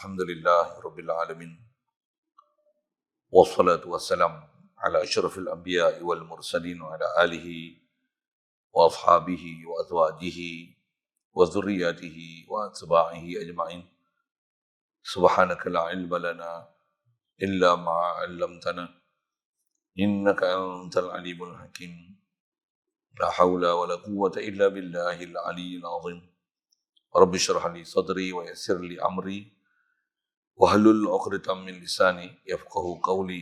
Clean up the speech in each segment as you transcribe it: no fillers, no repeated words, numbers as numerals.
Alhamdulillah Rabbil Alamin. Wassalatu wassalam ala asyrafil anbiya wal mursalin wa ala alihi wa ashabihi wa azwajihi wa zurriyatihi wa atba'ihi ajma'in. Subhanaka la ilma lana illa ma 'allamtana innaka antal alimul hakim. La haula wa la quwwata illa billahil aliyyil azim. Rabbi shrah li sadri wa yassir li amri wahlul 'uqdatam min lisani yafqahu qawli.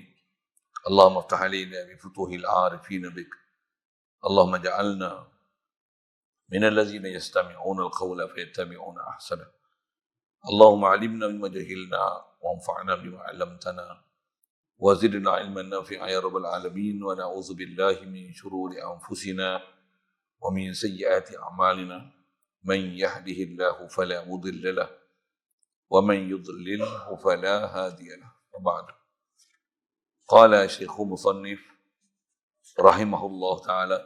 Allahumma iftah alaina bi futuhil 'arifin bik. Allahumma ja'alna min allazina yastami'una al-qawla fayattabi'una ahsana. Allahumma 'allimna mimma jahilna wanfa'na bima 'allamtana wa zidna 'ilman nafi'a ya rabbal alamin. Wa na'udzu billahi min shururi anfusina wa min sayyiati a'malina. Man yahdihillahu fala mudilla lahu wa man yudlilhu fala hadiya lahu. Wa ba'du. Qala Syekh Musannif rahimahullah ta'ala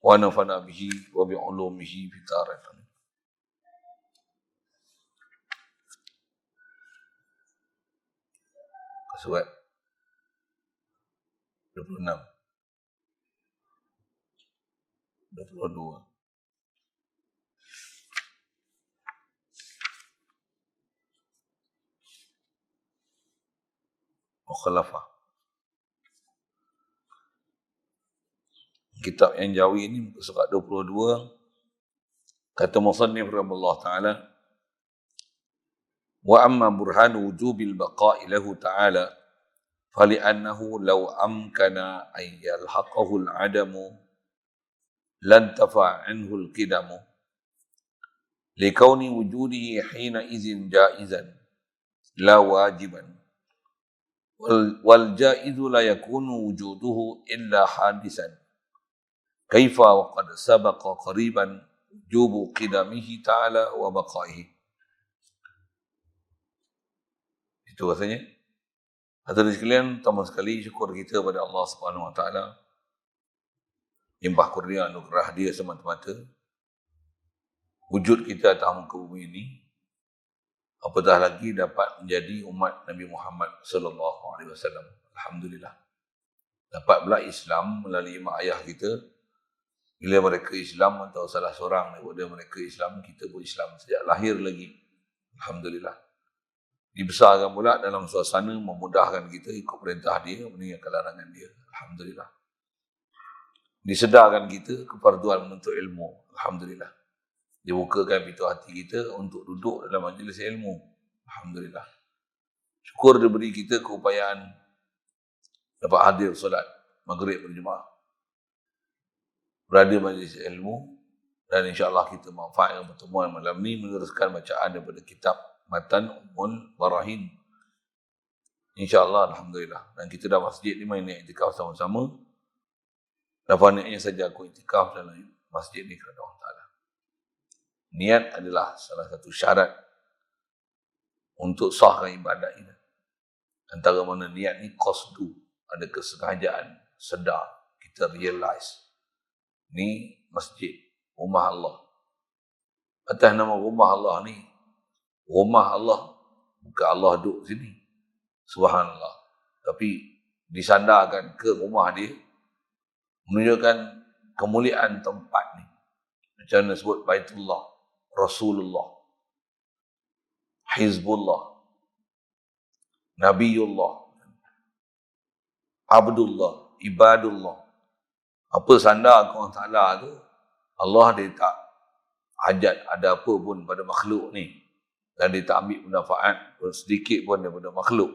wa nafa'na bihi wa bi 'ulumihi fi tarikh. Surat 26 22 Mukhalafah. Kitab yang Jawi ini muka surat 22, kata Musannif rahimahullah ta'ala, wa amma burhanu wujubil baqa'i lahu ta'ala fali'annahu law amkana ay yalhaqahu al-'adamu lan tafa'a anhu al-qidamu likauni wujudihi hina izin jaizan la wajiban wal jaizu la yakunu wujuduhu illa hadisan kaifa wa qad sabaqa qariban wujubu qidamihi ta'ala wa baqaihi. Itu rasanya. Hadirin sekalian, pertama sekali syukur kita pada Allah Subhanahu Wa Taala, limpah kurnia anugerah Dia semata-mata wujud kita atas muka bumi ini, apatah lagi dapat menjadi umat Nabi Muhammad sallallahu alaihi wasallam. Alhamdulillah. Dapat pula Islam melalui mak ayah kita. Bila mereka Islam atau salah seorang daripada mereka Islam, kita pun Islam sejak lahir lagi. Alhamdulillah. Dibesarkan pula dalam suasana memudahkan kita ikut perintah Dia, meninggalkan larangan Dia. Alhamdulillah. Disedarkan kita kefarduan menuntut ilmu. Alhamdulillah. Dibukakan pintu hati kita untuk duduk dalam majlis ilmu. Alhamdulillah. Syukur diberi kita keupayaan dapat hadir solat maghrib berjemaah, berada majlis ilmu, dan insyaAllah kita manfaatkan pertemuan malam ni meneruskan bacaan daripada kitab Matan Ummul Barahin. InsyaAllah, Alhamdulillah. Dan kita dah masjid ni main iktikaf sama-sama. Dapat niatnya saja aku iktikaf dalam masjid ni kerana Allah Ta'ala. Niat adalah salah satu syarat untuk sahkan ibadat ini. Antara mana niat ni qasdu, ada kesengajaan, sedar, kita realize. Ni masjid, rumah Allah. Atas nama rumah Allah ni, rumah Allah, bukan Allah duduk sini. Subhanallah. Tapi disandarkan ke rumah dia, menunjukkan kemuliaan tempat ni. Macam mana sebut Baitullah, Rasulullah, Hizbullah, Nabiullah, Abdullah, Ibadullah. Apa sandar Allah Ta'ala tu, Allah dia tak hajat ada apa pun pada makhluk ni. Dan dia tak ambil manfaat sedikit pun daripada makhluk.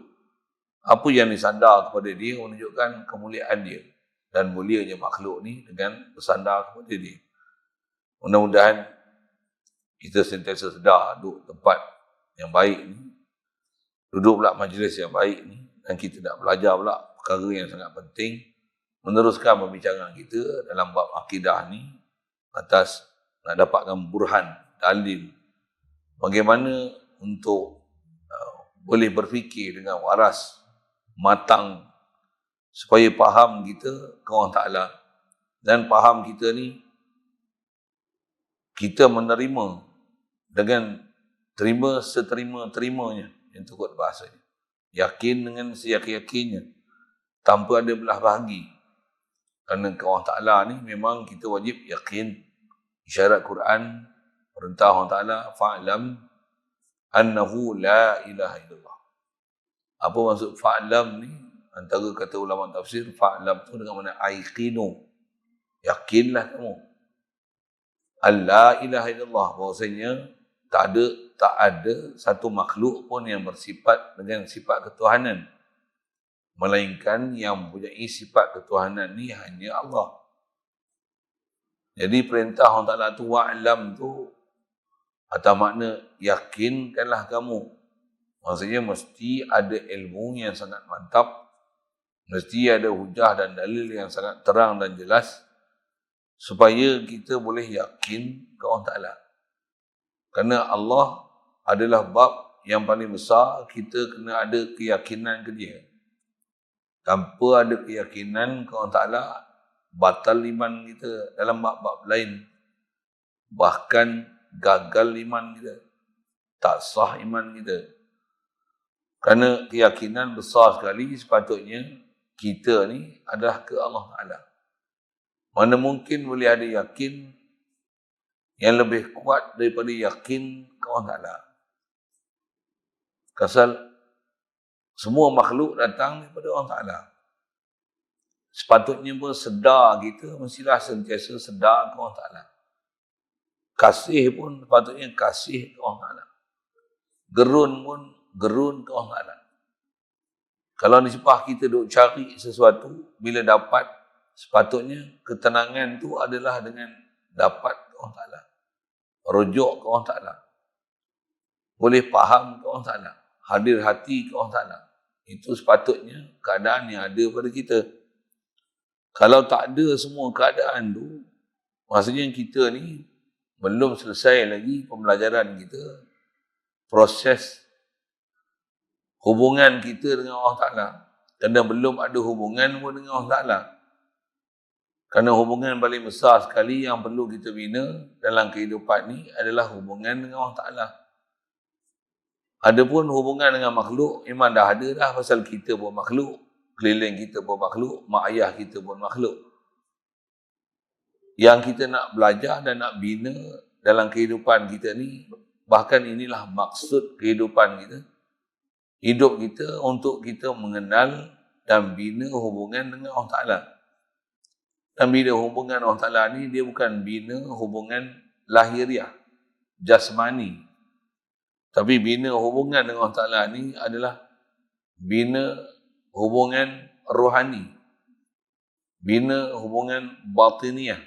Apa yang disandar kepada dia menunjukkan kemuliaan dia. Dan mulianya makhluk ni dengan bersandar kepada dia. Mudah-mudahan kita sentiasa sedar duduk tempat yang baik ni. Duduk pula majlis yang baik ni. Dan kita nak belajar pula perkara yang sangat penting. Meneruskan pembicaraan kita dalam bab akidah ni. Atas nak dapatkan burhan, dalil. Bagaimana untuk boleh berfikir dengan waras, matang, supaya faham kita ke Allah Ta'ala. Dan faham kita ni, kita menerima dengan terima seterima-terimanya, yang tu kot bahasanya. Yakin dengan seyakin-yakinnya, tanpa ada belah bahagi. Kerana ke Allah Ta'ala ni memang kita wajib yakin. Isyarat Quran, perintah Allah Ta'ala, fa'lam annahu la ilaha illallah. Apa maksud fa'lam ni? Antara kata ulama tafsir, fa'lam tu dengan makna aiqinu. Yakinlah kamu. La ilaha illallah. Bahawasanya tak ada satu makhluk pun yang bersifat dengan sifat ketuhanan. Melainkan yang mempunyai sifat ketuhanan ni hanya Allah. Jadi perintah Allah Ta'ala tu, wa'lam tu, atau makna yakinkanlah kamu. Maksudnya mesti ada ilmu yang sangat mantap, mesti ada hujah dan dalil yang sangat terang dan jelas, supaya kita boleh yakin ke Allah Ta'ala. Kerana Allah adalah bab yang paling besar, kita kena ada keyakinan ke dia. Tanpa ada keyakinan ke Allah Ta'ala, batal iman kita dalam bab-bab lain. Bahkan gagal iman kita. Tak sah iman kita. Kerana keyakinan besar sekali, sepatutnya kita ni adalah ke Allah Ta'ala. Mana mungkin boleh ada yakin yang lebih kuat daripada yakin ke Allah Ta'ala. Kasal semua makhluk datang daripada Allah Ta'ala. Sepatutnya pun sedar kita, mestilah sentiasa sedar ke Allah Ta'ala. Kasih pun sepatutnya kasih ke Allah Ta'ala. Gerun pun gerun ke Allah Ta'ala. Kalau nisbah kita duk cari sesuatu, bila dapat, sepatutnya ketenangan tu adalah dengan dapat ke Allah Ta'ala. Rujuk ke Allah Ta'ala. Boleh faham ke Allah Ta'ala. Hadir hati ke Allah Ta'ala. Itu sepatutnya keadaan yang ada pada kita. Kalau tak ada semua keadaan tu, maksudnya kita ni belum selesai lagi pembelajaran kita, proses hubungan kita dengan Allah Ta'ala. Kerana belum ada hubungan pun dengan Allah Ta'ala. Kerana hubungan paling besar sekali yang perlu kita bina dalam kehidupan ni adalah hubungan dengan Allah Ta'ala. Adapun hubungan dengan makhluk, memang dah ada dah, pasal kita pun makhluk, keliling kita pun makhluk, mak ayah kita pun makhluk. Yang kita nak belajar dan nak bina dalam kehidupan kita ni, bahkan inilah maksud kehidupan kita. Hidup kita untuk kita mengenal dan bina hubungan dengan Allah Ta'ala. Dan bina hubungan Allah Ta'ala ni, dia bukan bina hubungan lahiriah, jasmani. Tapi bina hubungan dengan Allah Ta'ala ni adalah bina hubungan rohani. Bina hubungan batiniah.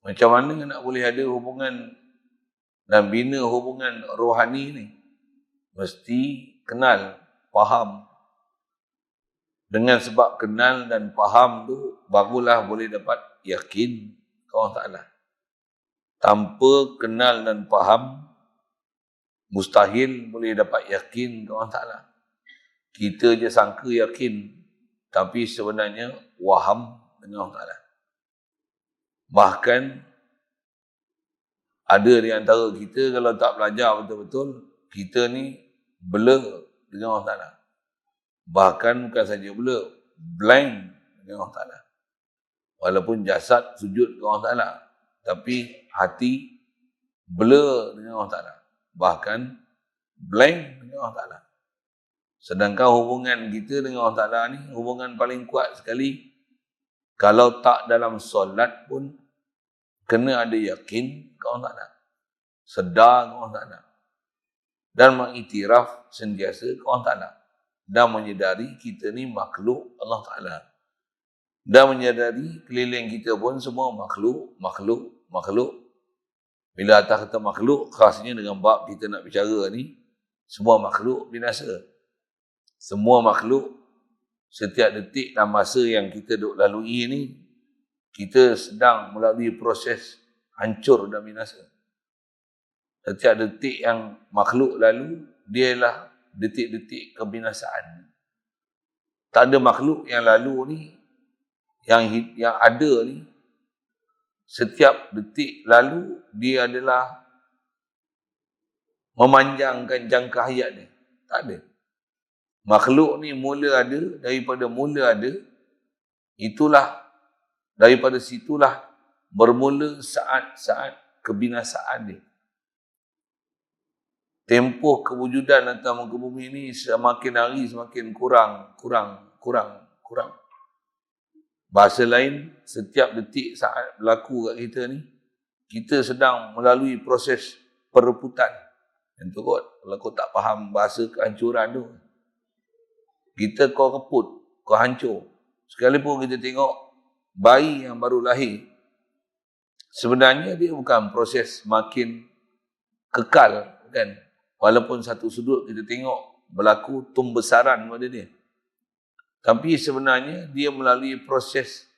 Macam mana nak boleh ada hubungan dan bina hubungan rohani ni? Mesti kenal, faham. Dengan sebab kenal dan faham tu, barulah boleh dapat yakin ke Allah Ta'ala. Tanpa kenal dan faham, mustahil boleh dapat yakin ke Allah Ta'ala. Kita je sangka yakin, tapi sebenarnya waham dengan Allah Ta'ala. Bahkan ada di antara kita kalau tak belajar betul-betul, kita ni blur dengan Allah Ta'ala. Bahkan bukan saja blur, blank dengan Allah Ta'ala. Walaupun jasad sujud ke Allah Ta'ala, tapi hati blur dengan Allah Ta'ala. Bahkan blank dengan Allah Ta'ala. Sedangkan hubungan kita dengan Allah Ta'ala ni hubungan paling kuat sekali. Kalau tak dalam solat pun, kena ada yakin ke Allah Ta'ala. Sedar ke Allah Ta'ala. Dan mengiktiraf sentiasa ke Allah Ta'ala. Dan menyedari kita ni makhluk Allah Ta'ala. Dan menyedari keliling kita pun semua makhluk. Bila atas kata makhluk, khasnya dengan bab kita nak bicara ni, semua makhluk binasa. Semua makhluk, setiap detik dan masa yang kita duk lalui ni, kita sedang melalui proses hancur dan binasa. Setiap detik yang makhluk lalu, dia ialah detik-detik kebinasaan. Tak ada makhluk yang lalu ni, yang ada ni, setiap detik lalu, dia adalah memanjangkan jangka hayat dia. Tak ada. Makhluk ni mula ada, daripada mula ada, itulah, daripada situlah bermula saat-saat kebinasaan dia. Tempoh kewujudan atas muka bumi ni semakin hari semakin kurang. Bahasa lain, setiap detik saat berlaku kat kita ni, kita sedang melalui proses perebutan. Yang tu kot, kalau kau tak faham bahasa kehancuran tu, kita kau reput, kau hancur. Sekalipun kita tengok bayi yang baru lahir, sebenarnya dia bukan proses makin kekal, kan? Walaupun satu sudut kita tengok berlaku tumbesaran pada dia. Tapi sebenarnya dia melalui proses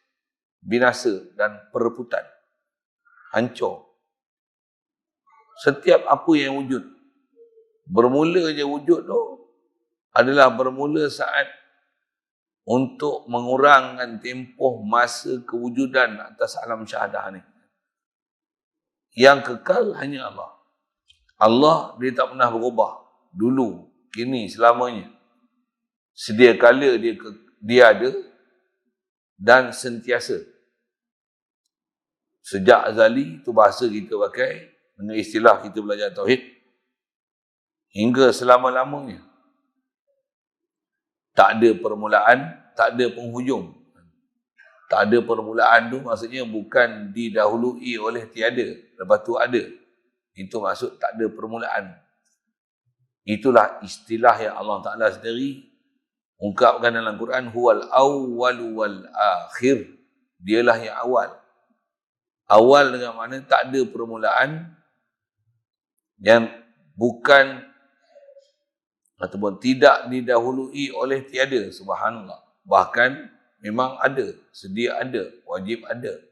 binasa dan perebutan. Hancur. Setiap apa yang wujud, bermula je wujud tu adalah bermula saat untuk mengurangkan tempoh masa kewujudan atas alam syahadah ni. Yang kekal hanya Allah. Allah dia tak pernah berubah. Dulu, kini, selamanya. Sedia kala dia ada dan sentiasa. Sejak azali, itu bahasa kita pakai dengan istilah kita belajar tauhid, hingga selama-lamanya. Tak ada permulaan, tak ada penghujung. Tak ada permulaan tu maksudnya bukan didahului oleh tiada, lepas tu ada. Itu maksud tak ada permulaan. Itulah istilah yang Allah Ta'ala sendiri ungkapkan dalam Quran, huwal awwalu wal akhir. Dialah yang awal. Awal dengan makna tak ada permulaan, yang bukan ataupun tidak didahului oleh tiada. Subhanallah. Bahkan memang ada, sedia ada, wajib ada.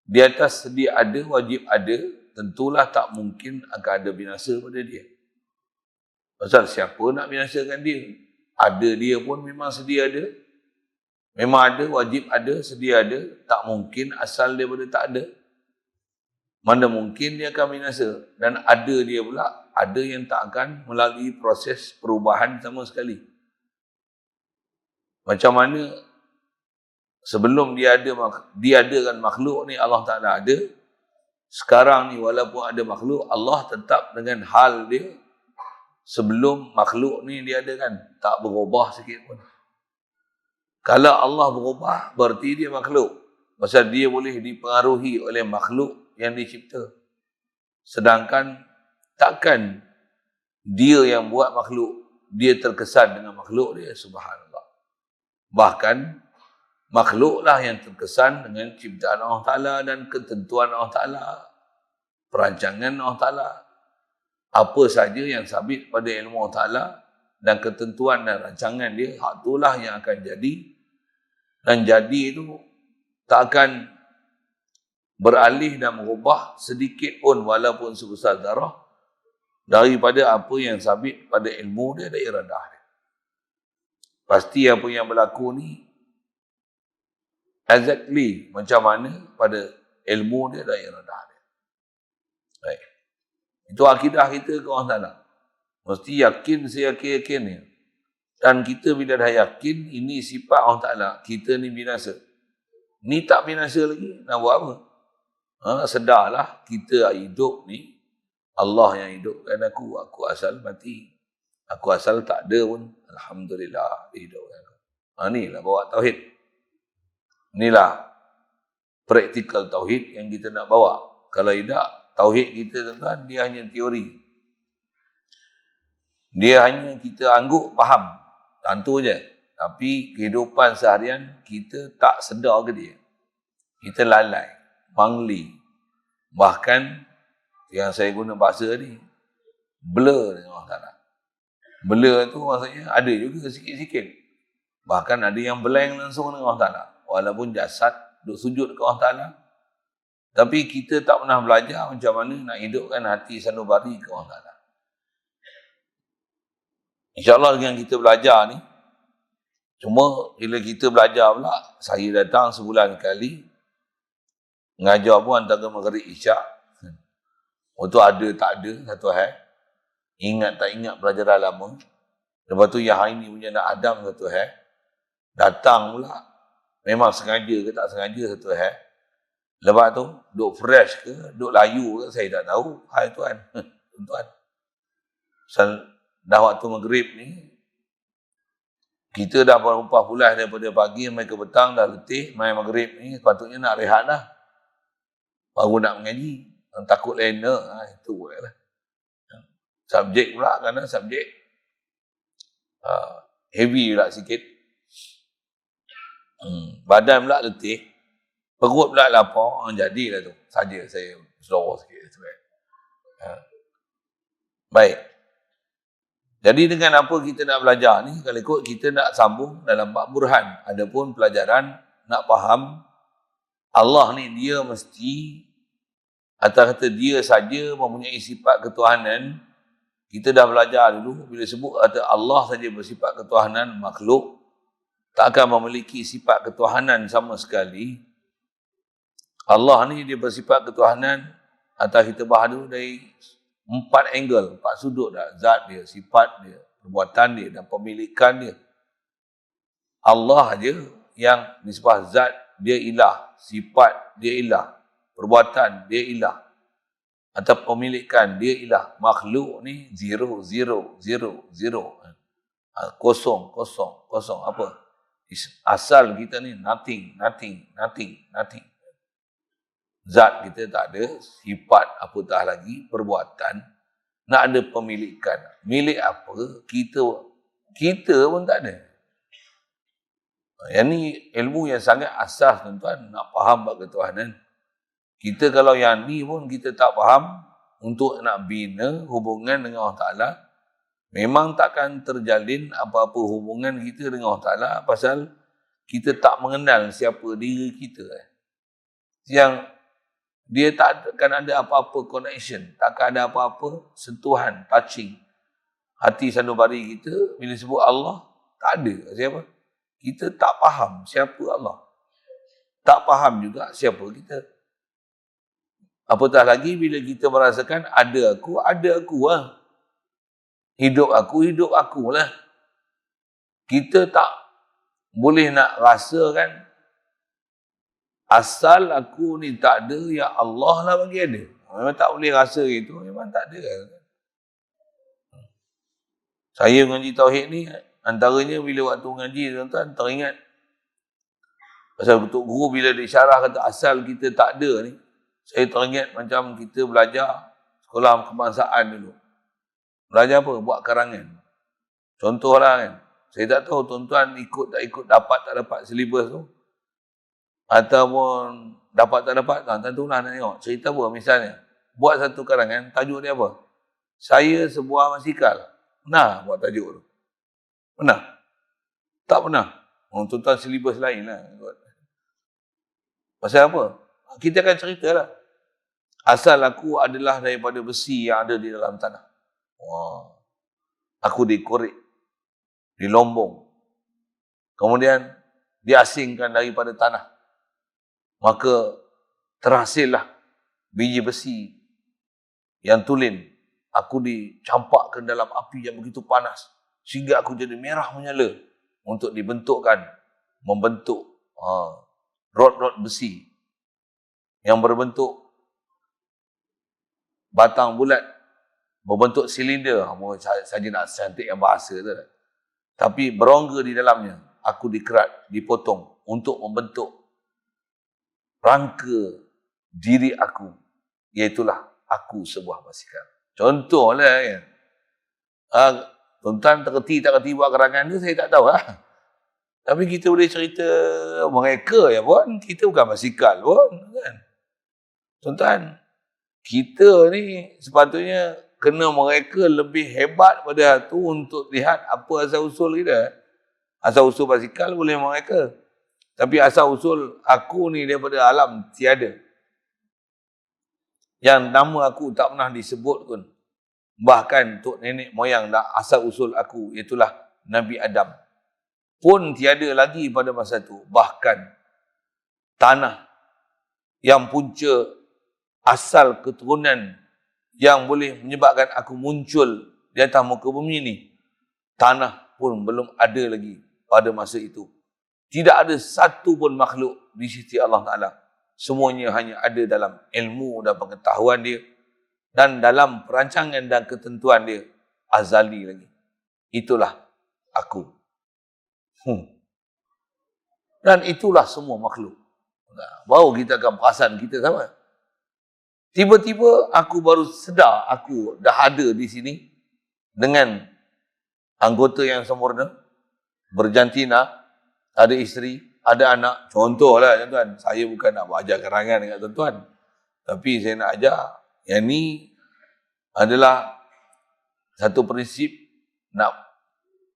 Di atas sedia ada, wajib ada, tentulah tak mungkin akan ada binasa pada dia. Pasal siapa nak binasakan dia? Ada dia pun memang sedia ada. Memang ada, wajib ada, sedia ada. Tak mungkin asal daripada tak ada. Mana mungkin dia akan binasa. Dan ada dia pula, ada yang tak akan melalui proses perubahan sama sekali. Macam mana sebelum dia adakan makhluk ni, Allah Ta'ala ada. Sekarang ni walaupun ada makhluk, Allah tetap dengan hal dia sebelum makhluk ni diadakan. Tak berubah sikit pun. Kalau Allah berubah, berarti dia makhluk. Pasal dia boleh dipengaruhi oleh makhluk yang dicipta. Sedangkan takkan dia yang buat makhluk, dia terkesan dengan makhluk dia. Subhanallah. Bahkan makhluklah yang terkesan dengan ciptaan Allah Ta'ala dan ketentuan Allah Ta'ala, perancangan Allah Ta'ala. Apa saja yang sabit pada ilmu Allah Ta'ala dan ketentuan dan rancangan dia, hak itulah yang akan jadi. Dan jadi itu tak akan beralih dan merubah sedikit pun walaupun sebesar zarah daripada apa yang sabit pada ilmu dia dan iradah dia. Pasti apa yang berlaku ni exactly macam mana pada ilmu dia dan iradah dia. Baik. Itu akidah kita ke Allah Ta'ala. Mesti yakin, seyakin-yakin ni. Dan kita bila dah yakin, ini sifat Allah Ta'ala. Kita ni binasa. Ni tak binasa lagi, nak buat apa? Sedarlah, kita hidup ni, Allah yang hidupkan aku. Aku asal mati. Aku asal tak ada pun. Alhamdulillah, dihidupkan aku. Inilah bawa tauhid. Inilah praktikal tauhid yang kita nak bawa. Kalau tidak, tauhid kita tuan-tuan, dia hanya teori. Dia hanya kita angguk faham. Tentu je. Tapi kehidupan seharian, kita tak sedar ke dia. Kita lalai, mangli. Bahkan, yang saya guna bahasa ni, blur dengan Allah Ta'ala. Blur tu maksudnya ada juga sikit-sikit. Bahkan ada yang blank langsung dengan Allah Ta'ala. Walaupun jasad duduk sujud ke Allah Ta'ala. Tapi kita tak pernah belajar macam mana nak hidupkan hati sanubari ke Allah Ta'ala. InsyaAllah dengan kita belajar ni, cuma bila kita belajar pula, saya datang sebulan kali, mengajar pun antara maghrib isyak. Waktu ada tak ada, satu hal. Ingat tak ingat pelajaran lama. Lepas tu yang hari ni punya nak Adam satu datang pula. Memang sengaja ke tak sengaja satu Lepas tu, duk fresh ke, duk layu ke, saya tak tahu. Hai tuan, tuan. Dah waktu maghrib ni, kita dah berumpah pulas daripada pagi, sampai ke petang, dah letih, main maghrib ni, sepatutnya nak rehat dah. Baru nak mengaji. Takut lena, itu lah. Subjek pula, kerana subjek heavy pula sikit. Badan pula letih. Perut pula lapar, jadilah tu. Saja saya slow sikit. Baik. Jadi dengan apa kita nak belajar ni, kalau ikut kita nak sambung dalam bab burhan. Adapun pelajaran nak faham, Allah ni dia mesti, atau kata dia saja mempunyai sifat ketuhanan. Kita dah belajar dulu, bila sebut kata Allah saja bersifat ketuhanan, makhluk tak akan memiliki sifat ketuhanan sama sekali. Allah ni dia bersifat ketuhanan, atau kita bahas dulu dari 4 angle, 4 sudut dah. Zat dia, sifat dia, perbuatan dia dan pemilikan dia. Allah aja yang nisbah zat dia ilah, sifat dia ilah, perbuatan dia ilah, atau pemilikan dia ilah. Makhluk ni zero, zero, zero, zero. Kosong, kosong, kosong. Apa? Asal kita ni nothing, nothing, nothing, nothing. Zat kita tak ada, sifat apatah lagi, perbuatan, nak ada pemilikan. Milik apa? Kita pun tak ada. Yang ni ilmu yang sangat asas tuan-tuan, nak faham bab ketuhanan. Kita kalau yang ni pun kita tak faham, untuk nak bina hubungan dengan Allah Ta'ala, memang takkan terjalin apa-apa hubungan kita dengan Allah Ta'ala, pasal kita tak mengenal siapa diri kita. Yang dia tak akan ada apa-apa connection, tak akan ada apa-apa sentuhan, touching. Hati sanubari kita, bila sebut Allah, tak ada siapa. Kita tak faham siapa Allah. Tak faham juga siapa kita. Apatah lagi bila kita merasakan ada aku lah. Hidup aku lah. Kita tak boleh nak rasakan asal aku ni tak ada, ya Allah lah bagi ada. Memang tak boleh rasa itu, memang tak ada. Saya mengaji tauhid ni, antaranya bila waktu mengaji tuan-tuan teringat pasal Tok Guru bila disyarah kata asal kita tak ada ni, saya teringat macam kita belajar sekolah kebangsaan dulu. Belajar apa? Buat karangan. Contohlah kan, saya tak tahu tuan-tuan ikut tak ikut, dapat tak dapat silibus tu, ataupun dapat tak dapat, tuan-tuan tu lah nak tengok. Cerita apa misalnya, buat satu karangan, tajuk dia apa? Saya sebuah basikal. Pernah buat tajuk tu? Pernah? Tak pernah? Tuan-tuan silibus lain lah. Pasal apa? Kita akan ceritalah. Asal aku adalah daripada besi yang ada di dalam tanah. Wah. Aku dikorek, dilombong. Kemudian diasingkan daripada tanah. Maka terhasillah biji besi yang tulen. Aku dicampakkan dalam api yang begitu panas, sehingga aku jadi merah menyala untuk membentuk rod-rod besi yang berbentuk batang bulat, berbentuk silinder. Saja nak cantik yang bahasa tu. Tapi berongga di dalamnya. Aku dikerat, dipotong untuk membentuk rangka diri aku, iaitulah aku sebuah basikal. Contohlah kan. Tuan-tuan terkerti tak kerti buat karangan tu, saya tak tahu lah. Tapi kita boleh cerita mereka ya pun, kita bukan basikal pun kan. Tuan-tuan, kita ni sepatutnya kena mereka lebih hebat pada tu untuk lihat apa asal usul kita. Asal usul basikal boleh mereka. Tapi asal usul aku ni daripada alam tiada. Yang nama aku tak pernah disebut pun. Bahkan tok nenek moyang dah asal usul aku, itulah Nabi Adam, pun tiada lagi pada masa tu. Bahkan tanah yang punca asal keturunan yang boleh menyebabkan aku muncul di atas muka bumi ni. Tanah pun belum ada lagi pada masa itu. Tidak ada satu pun makhluk di sisi Allah Ta'ala. Semuanya hanya ada dalam ilmu dan pengetahuan dia dan dalam perancangan dan ketentuan dia azali lagi. Itulah aku. Dan itulah semua makhluk. Baru kita akan perasan kita sama. Tiba-tiba aku baru sedar aku dah ada di sini dengan anggota yang sempurna, berjantina, ada isteri, ada anak. Contohlah tuan-tuan, saya bukan nak ajar kerangan dengan tuan-tuan. Tapi saya nak ajar, yang ni adalah satu prinsip nak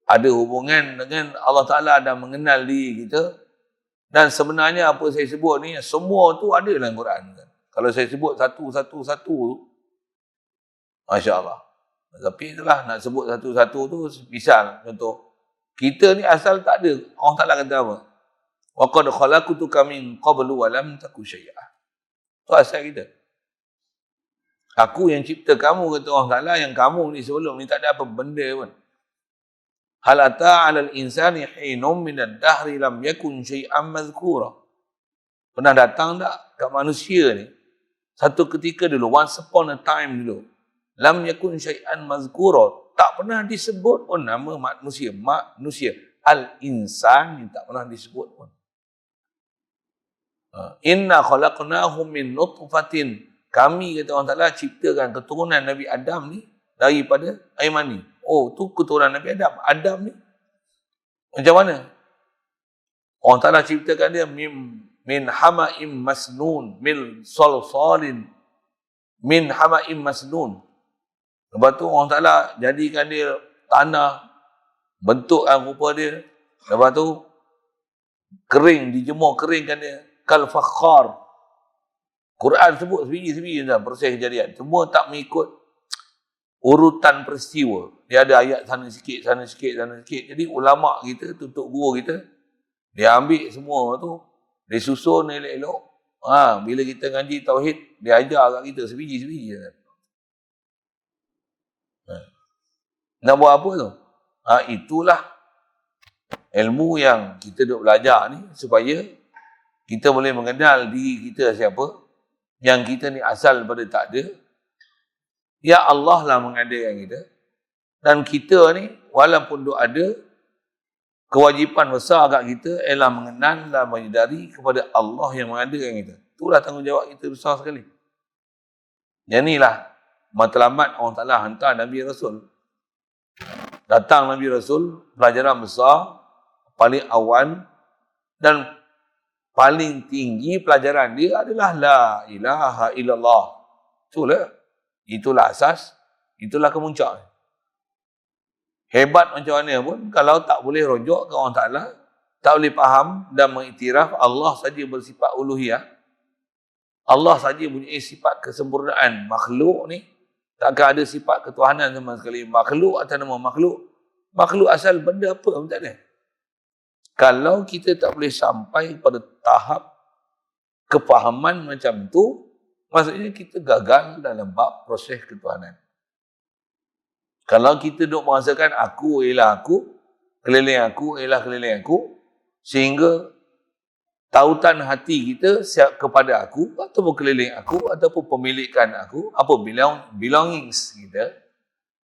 ada hubungan dengan Allah Ta'ala dan mengenal diri kita. Dan sebenarnya apa saya sebut ni, semua tu ada dalam Quran. Kalau saya sebut satu-satu, Masya Allah. Tapi itulah, nak sebut satu-satu tu, misal, contoh, kita ni asal tak ada. Allah Ta'ala kata apa? Wa qad khalaqtuka min qablu wa lam taku syai'a. Tu asal kita. Aku yang cipta kamu, kata Allah Ta'ala, yang kamu ni sebelum ni tak ada apa benda pun. Hal ata 'alal insani hinum minad dahri lam yakun syai'an mazkura. Pernah datang tak kat manusia ni satu ketika dulu, once upon a time dulu, lam yakun syai'an mazkura, tak pernah disebut pun nama manusia. Al-insan ni tak pernah disebut pun. Inna khalaqnahum min nutfatin. Kami, kata Allah Ta'ala, ciptakan keturunan Nabi Adam ni daripada air mani. Oh, tu keturunan Nabi Adam. Adam ni macam mana? Allah Ta'ala ciptakan dia min hama'im masnun, min salsalin, min hama'im masnun. Lepas tu Allah Ta'ala jadikan dia tanah, bentuk rupa dia. Lepas tu kering, dijemur keringkan dia. Kal fakhar. Quran sebut sebiji-sebiji dalam proses kejadian. Semua tak mengikut urutan peristiwa. Dia ada ayat sana sikit, sana sikit, sana sikit. Jadi ulama' kita, tutup guru kita, dia ambil semua tu, dia susun elok-elok. Bila kita ngaji tauhid, dia ajar kat kita sebiji-sebiji. Nak buat apa tu? Itulah ilmu yang kita duk belajar ni, supaya kita boleh mengenal diri kita siapa, yang kita ni asal daripada tak ada. Ya Allah lah mengadakan kita. Dan kita ni, walaupun duk ada, kewajipan besar kat kita ialah mengenal dan menyedari kepada Allah yang mengadakan kita. Itulah tanggungjawab kita besar sekali. Yang inilah matlamat Allah Ta'ala hantar Nabi Rasul. Datang Nabi Rasul, pelajaran besar, paling awal dan paling tinggi pelajaran dia adalah La ilaha illallah. Itulah asas, itulah kemuncak. Hebat macam mana pun, kalau tak boleh rujuk ke Allah Ta'ala, tak boleh faham dan mengiktiraf Allah saja bersifat uluhiyah, Allah saja punya sifat kesempurnaan. Makhluk ni takkan ada sifat ketuhanan sama sekali. Makhluk atas nama makhluk, makhluk asal benda apa pun tak ada. Kalau kita tak boleh sampai pada tahap kefahaman macam tu, maksudnya kita gagal dalam bab proses ketuhanan. Kalau kita duk merasakan aku ialah aku, keliling aku ialah keliling aku, sehingga tautan hati kita kepada aku, ataupun keliling aku, ataupun pemilikan aku, apa belongings kita,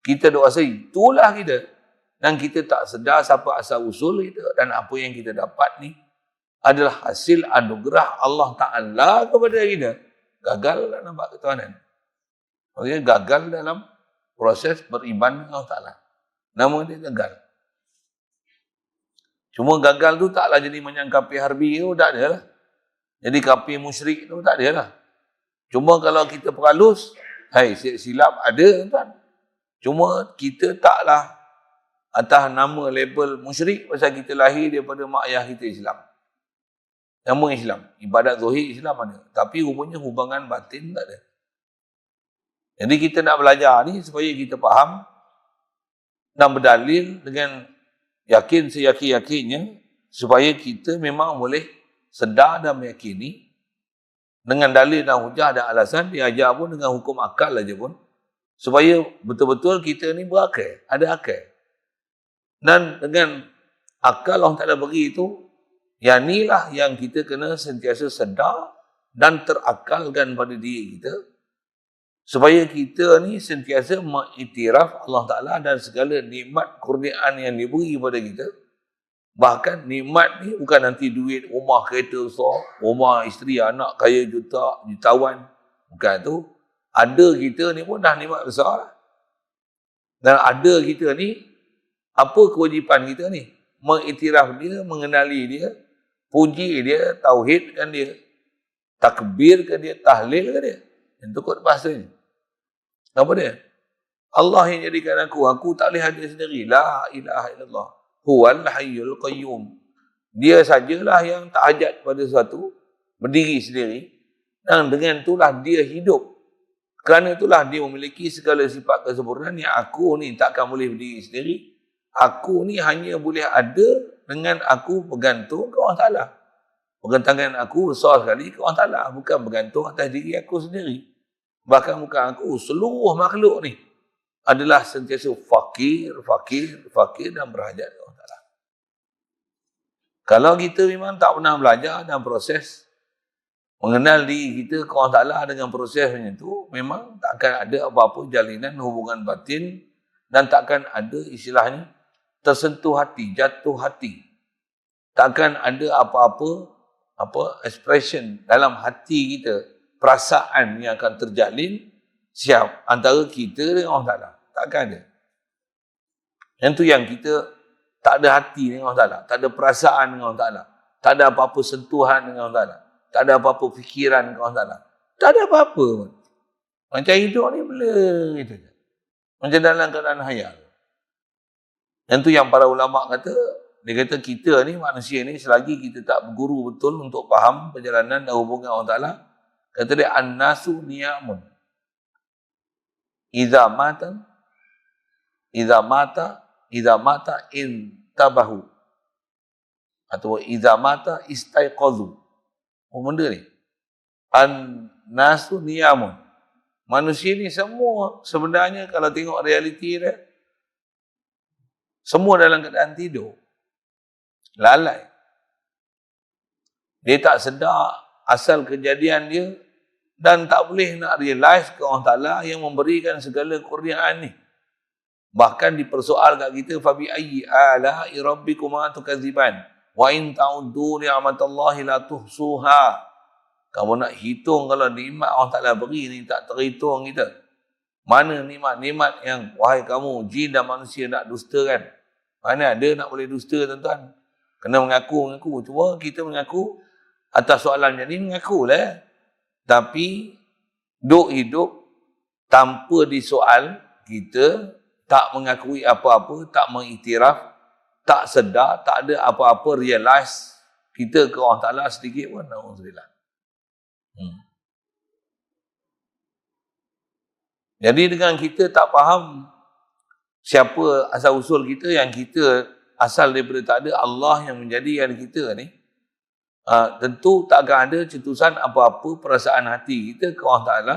kita duk rasa itulah kita. Dan kita tak sedar siapa asal usul kita, dan apa yang kita dapat ni adalah hasil anugerah Allah Ta'ala kepada kita. Gagal dalam bab ketuhanan. Maksudnya gagal dalam proses beriman dengan Allah Ta'ala. Nama dia gagal. Cuma gagal tu taklah jadi macam kafir harbi tu, tak ada lah. Jadi kafir musyrik tu tak ada lah. Cuma kalau kita perhalus, silap ada tuan. Cuma kita taklah atas nama label musyrik pasal kita lahir daripada mak ayah kita Islam. Nama Islam. Ibadat zahir Islam ada. Tapi rupanya hubungan batin tak ada. Jadi kita nak belajar ni supaya kita faham dan berdalil dengan yakin seyakin-yakinnya, supaya kita memang boleh sedar dan meyakini dengan dalil dan hujah dan alasan, diajar pun dengan hukum akal aja pun, Supaya betul-betul kita ni berakal, ada akal. Dan dengan akal Allah Ta'ala beri itu, yang inilah yang kita kena sentiasa sedar dan terakalkan pada diri kita, supaya kita ni sentiasa mengiktiraf Allah Ta'ala dan segala nikmat kurniaan yang diberi pada kita. Bahkan nikmat ni bukan nanti duit, rumah, kereta besar, rumah, isteri, anak, kaya, jutawan. Bukan tu. Ada kita ni pun dah nikmat besar lah. Dan ada kita ni, apa kewajipan kita ni? Mengiktiraf dia, mengenali dia, puji dia, tauhidkan dia, takbirkan dia, tahlilkan dia. Yang tu kot bahasanya. Apa dia? Allah yang jadikan aku tak boleh hadir sendiri. La ilaha illallah. Huwal hayyul qayyum. Dia sajalah yang tak hajat pada sesuatu, berdiri sendiri. Dan dengan itulah dia hidup. Kerana itulah dia memiliki segala sifat kesempurnaan yang aku ni takkan boleh berdiri sendiri. Aku ni hanya boleh ada dengan aku bergantung ke Allah Ta'ala. Pergantangan aku besar sekali ke Allah Ta'ala. Bukan bergantung atas diri aku sendiri. Bahkan bukan aku, seluruh makhluk ni adalah sentiasa fakir dan berhajat kepada Allah Ta'ala. Kalau kita memang tak pernah belajar dan proses mengenal diri kita ke Allah Ta'ala dengan proses macam tu, memang takkan ada apa-apa jalinan hubungan batin dan takkan ada istilahnya tersentuh hati, jatuh hati. Takkan ada apa-apa expression dalam hati kita, perasaan yang akan terjalin siap antara kita dengan Allah Ta'ala. Takkan ada. Yang tu yang kita tak ada hati dengan Allah Ta'ala, tak ada perasaan dengan Allah Ta'ala, tak ada apa-apa sentuhan dengan Allah Ta'ala, tak ada apa-apa fikiran dengan Allah Ta'ala. Tak ada apa-apa pun. Macam hidup ni bela gitu je. Macam dalam keadaan hayal. Yang tu yang para ulama kata, dia kata kita ni manusia ni selagi kita tak berguru betul untuk faham perjalanan dan hubungan Allah Ta'ala, kata dia an-nasu niyamun. Iza mata intabahu. Atau iza mata istaiqadhu. Oh benda ni. An-nasu niyamun. Manusia ni semua sebenarnya kalau tengok realiti dia, semua dalam keadaan tidur. Lalai. Dia tak sedar asal kejadian dia dan tak boleh nak realize ke Allah Ta'ala yang memberikan segala kurniaan ni. Bahkan dipersoal kat kita, fabi ayyi ala'i rabbikuma tukadziban wa in ta'uddu ni'matallahi la tuhsuha. Kamu nak hitung kalau nikmat Allah Ta'ala beri ni tak terhitung kita. Mana nikmat-nikmat yang wahai kamu jin dan manusia nak dustakan? Mana ada nak boleh dusta tuan-tuan? Kena mengaku. Cuma kita mengaku atas soalan macam ni, mengakulah. Tapi duk hidup tanpa disoal, kita tak mengakui apa-apa, tak mengiktiraf, tak sedar, tak ada apa-apa realize kita ke Allah Ta'ala sedikit pun. Alhamdulillah. Jadi dengan kita tak faham siapa asal usul kita, yang kita asal daripada tak ada, Allah yang menjadikan kita ni, tentu tak akan ada cetusan apa-apa perasaan hati kita ke Allah Ta'ala.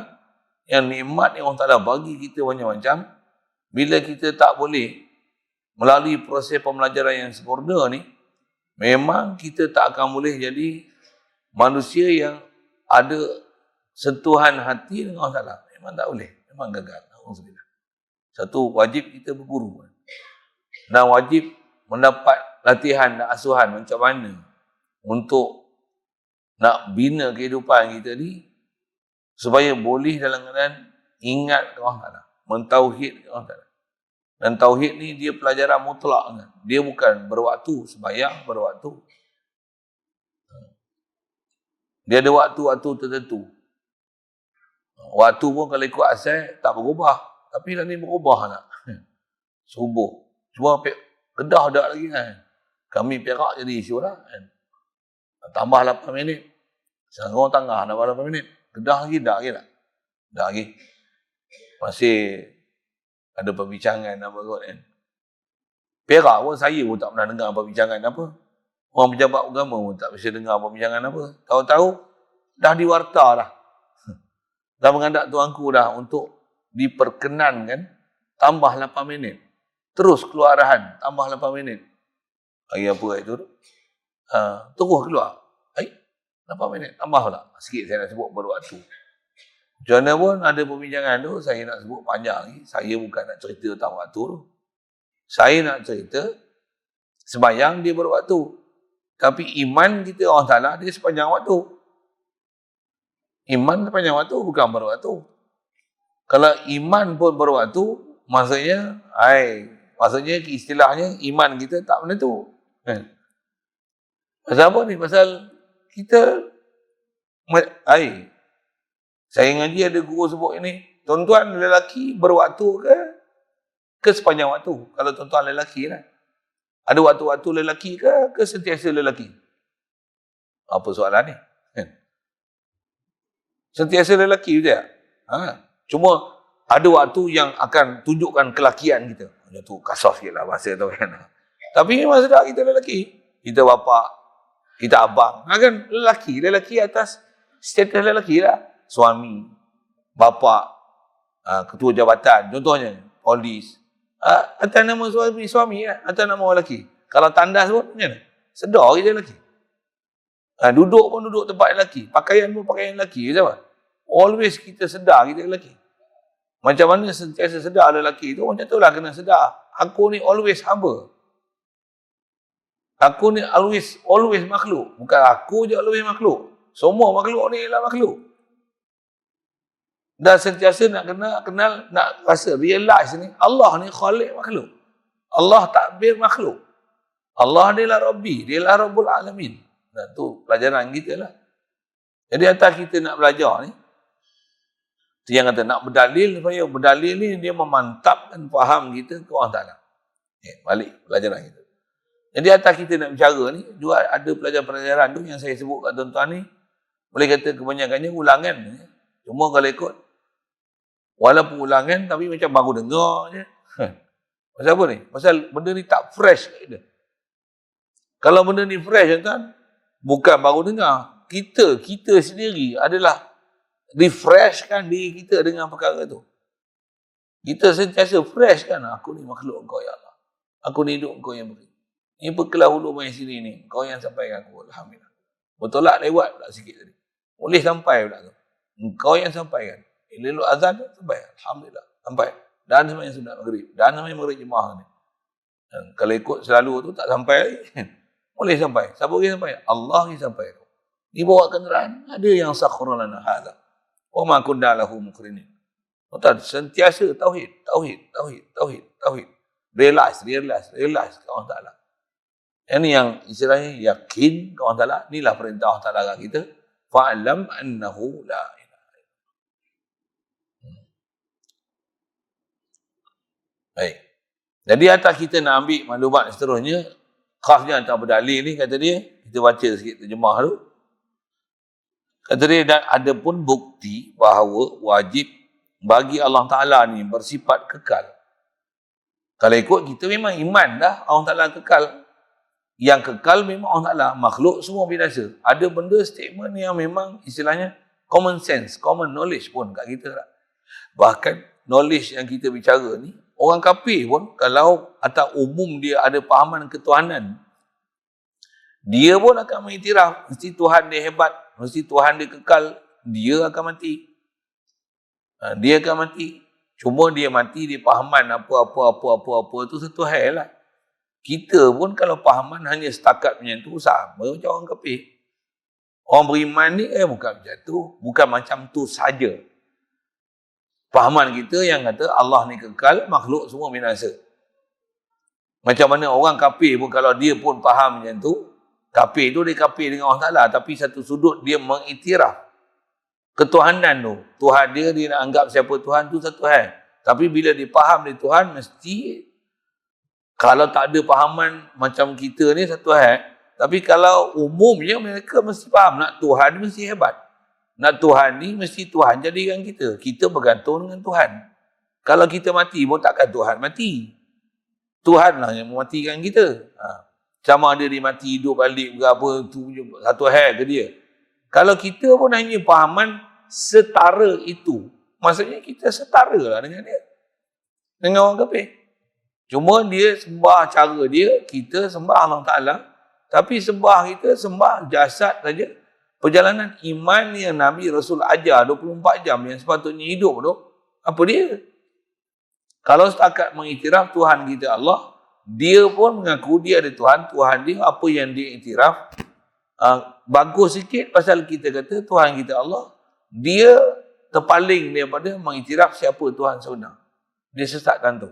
Yang nikmat yang Allah Ta'ala bagi kita macam-macam, bila kita tak boleh melalui proses pembelajaran yang sempurna ni, memang kita tak akan boleh jadi manusia yang ada sentuhan hati dengan Allah Ta'ala. Memang tak boleh. Memang gagal. Alhamdulillah. Satu, wajib kita berguru. Dan wajib mendapat latihan dan asuhan macam mana untuk nak bina kehidupan kita ni supaya boleh dalam keadaan ingat ke Allah Ta'ala, mentauhid ke Allah Ta'ala. Dan tauhid ni dia pelajaran mutlak. Dia bukan berwaktu, sembahyang berwaktu. Dia ada waktu-waktu tertentu. Waktu pun kalau ikut asal tak berubah. Tapi dah ni berubah nak. Subuh. Cuma Kedah dah lagi kan. Kami Perak jadi isu lah kan. Tambah 8 minit. Selangor Tengah tambah 8 minit. Kedah lagi dah lagi tak? Dah lagi. Masih ada perbincangan apa kot kan. Perak pun saya pun tak pernah dengar perbincangan apa. Orang pejabat agama pun tak bisa dengar perbincangan apa. Tahu-tahu dah di warta dah. Dah mengandak tuanku dah untuk diperkenankan tambah 8 minit. Terus keluar arahan, tambah 8 minit. Hari apa itu? Terus keluar. 8 minit, tambah pula. Sikit saya nak sebut berwaktu. Macam mana pun ada perbincangan tu, saya nak sebut panjang lagi. Saya bukan nak cerita tentang waktu tu. Saya nak cerita, sembahyang dia berwaktu. Tapi iman kita Allah Ta'ala dia sepanjang waktu. Iman sepanjang waktu bukan berwaktu. Kalau iman pun berwaktu, maksudnya istilahnya iman kita tak menentu. Pasal apa ni? Pasal kita saya ngaji ada guru sebut ini, tuan-tuan lelaki berwaktu ke sepanjang waktu? Kalau tuan-tuan lelaki lah. Ada waktu-waktu lelaki ke sentiasa lelaki? Apa soalan ni? Sentiasa lelaki je. Cuma ada waktu yang akan tunjukkan kelakian kita. Macam tu kasar sikit lah bahasa tu kan. Tapi memang sedar kita lelaki. Kita bapa, kita abang. Kan lelaki atas status lelaki lah. Suami, bapa, ketua jabatan, contohnya, polis. Atas nama suami lah, atas nama lelaki. Kalau tandas pun, macam mana? Sedar kita lelaki. Duduk pun duduk tempat lelaki. Pakaian pun pakaian lelaki. Macam mana? Always kita sedar kita lelaki. Macam mana sentiasa sedar lelaki tu, macam tu lah kena sedar. Aku ni always hamba. Aku ni always makhluk. Bukan aku je always makhluk. Semua makhluk ni ialah makhluk. Dan sentiasa nak kenal, nak rasa, realize ni, Allah ni khalik makhluk. Allah takbir makhluk. Allah dia lah Rabbi, dia lah Rabbul Alamin. Dan tu pelajaran kita lah. Jadi atas kita nak belajar ni, tu yang kata nak berdalil, supaya berdalil ni dia memantapkan faham kita ke Allah Ta'ala. Balik pelajaran kita. Jadi atas kita nak bicara ni, juga ada pelajaran-pelajaran tu yang saya sebut kat tuan-tuan ni, boleh kata kebanyakannya ulangan. Cuma kalau ikut, walaupun ulangan, tapi macam baru dengar je. Pasal apa ni? Pasal benda ni tak fresh kat kita. Kalau benda ni fresh, tuan, bukan baru dengar. Kita sendiri adalah refreshkan diri kita dengan perkara tu. Kita sentiasa fresh kan. Aku ni makhluk Engkau, ya Allah. Aku ni hidup Engkau yang beri. Ini perkelah hulu main sini ni. Engkau yang sampaikan aku. Alhamdulillah. Betul lah lewat pula sikit tadi. Boleh sampai pula tu. Engkau yang sampaikan. Elok azan tu sampai. Alhamdulillah. Sampai. Dan semuanya sunat maghrib. Dan semuanya maghrib jemaah ni. Dan kalau ikut selalu tu tak sampai lagi. Boleh sampai. Siapa yang sampai? Allah yang sampai. Ni bawa kenderaan. Ada yang sakhara lana hadha. Wa ma kunna lahu muqrinin. Sentiasa tauhid. Realize ke Allah Ta'ala. Ini yang istilahnya yakin ke Allah Ta'ala. Inilah perintah Allah Ta'ala kat kita. Fa'alam annahu la ilaha illallah. Baik. Jadi atas kita nak ambil maklumat seterusnya, khasnya antara berdalil ni, kata dia, kita baca sikit terjemah tu. Kata dia, dan ada pun bukti bahawa wajib bagi Allah Ta'ala ni bersifat kekal. Kalau ikut kita memang iman dah Allah Ta'ala kekal. Yang kekal memang Allah Ta'ala. Makhluk semua binasa. Ada benda statement yang memang istilahnya common sense, common knowledge pun kat kita tak. Bahkan knowledge yang kita bicara ni, orang kafir pun kalau atas umum dia ada pahaman ketuhanan, dia pun akan mengiktiraf mesti Tuhan dia hebat, mesti Tuhan dia kekal, dia akan mati. Dia akan mati. Cuma dia mati di pahaman apa tu satu hal lah. Kita pun kalau pahaman hanya setakat macam tu, sama macam orang kafir. Orang beriman ni bukan macam tu. Bukan macam tu saja. Pahaman kita yang kata Allah ni kekal, makhluk semua binasa. Macam mana orang kafir pun kalau dia pun faham macam tu, kafir tu dia kafir dengan Allah Ta'ala, tapi satu sudut dia mengiktiraf ketuhanan tu. Tuhan dia nak anggap siapa Tuhan tu satu hal. Tapi bila dia faham dia Tuhan, mesti kalau tak ada pahaman macam kita ni satu hal. Tapi kalau umumnya mereka mesti faham nak Tuhan mesti hebat. Nak Tuhan ni mesti Tuhan jadikan kita. Kita bergantung dengan Tuhan. Kalau kita mati pun takkan Tuhan mati. Tuhan lah yang mematikan kita. Sama ada dia mati hidup balik berapa tu satu hal ke dia. Kalau kita pun hanya pahaman setara itu, maksudnya kita setara lah dengan dia. Dengan orang kafir. Cuma dia sembah cara dia, kita sembah Allah Ta'ala. Tapi sembah kita, sembah jasad saja. Perjalanan iman yang Nabi Rasul ajar 24 jam yang sepatutnya hidup tu, apa dia? Kalau setakat mengiktiraf Tuhan kita Allah, dia pun mengaku dia ada Tuhan, Tuhan dia apa yang dia iktiraf. Bagus sikit pasal kita kata Tuhan kita Allah, dia terpaling daripada mengiktiraf siapa Tuhan sebenar. Dia sesatkan tu.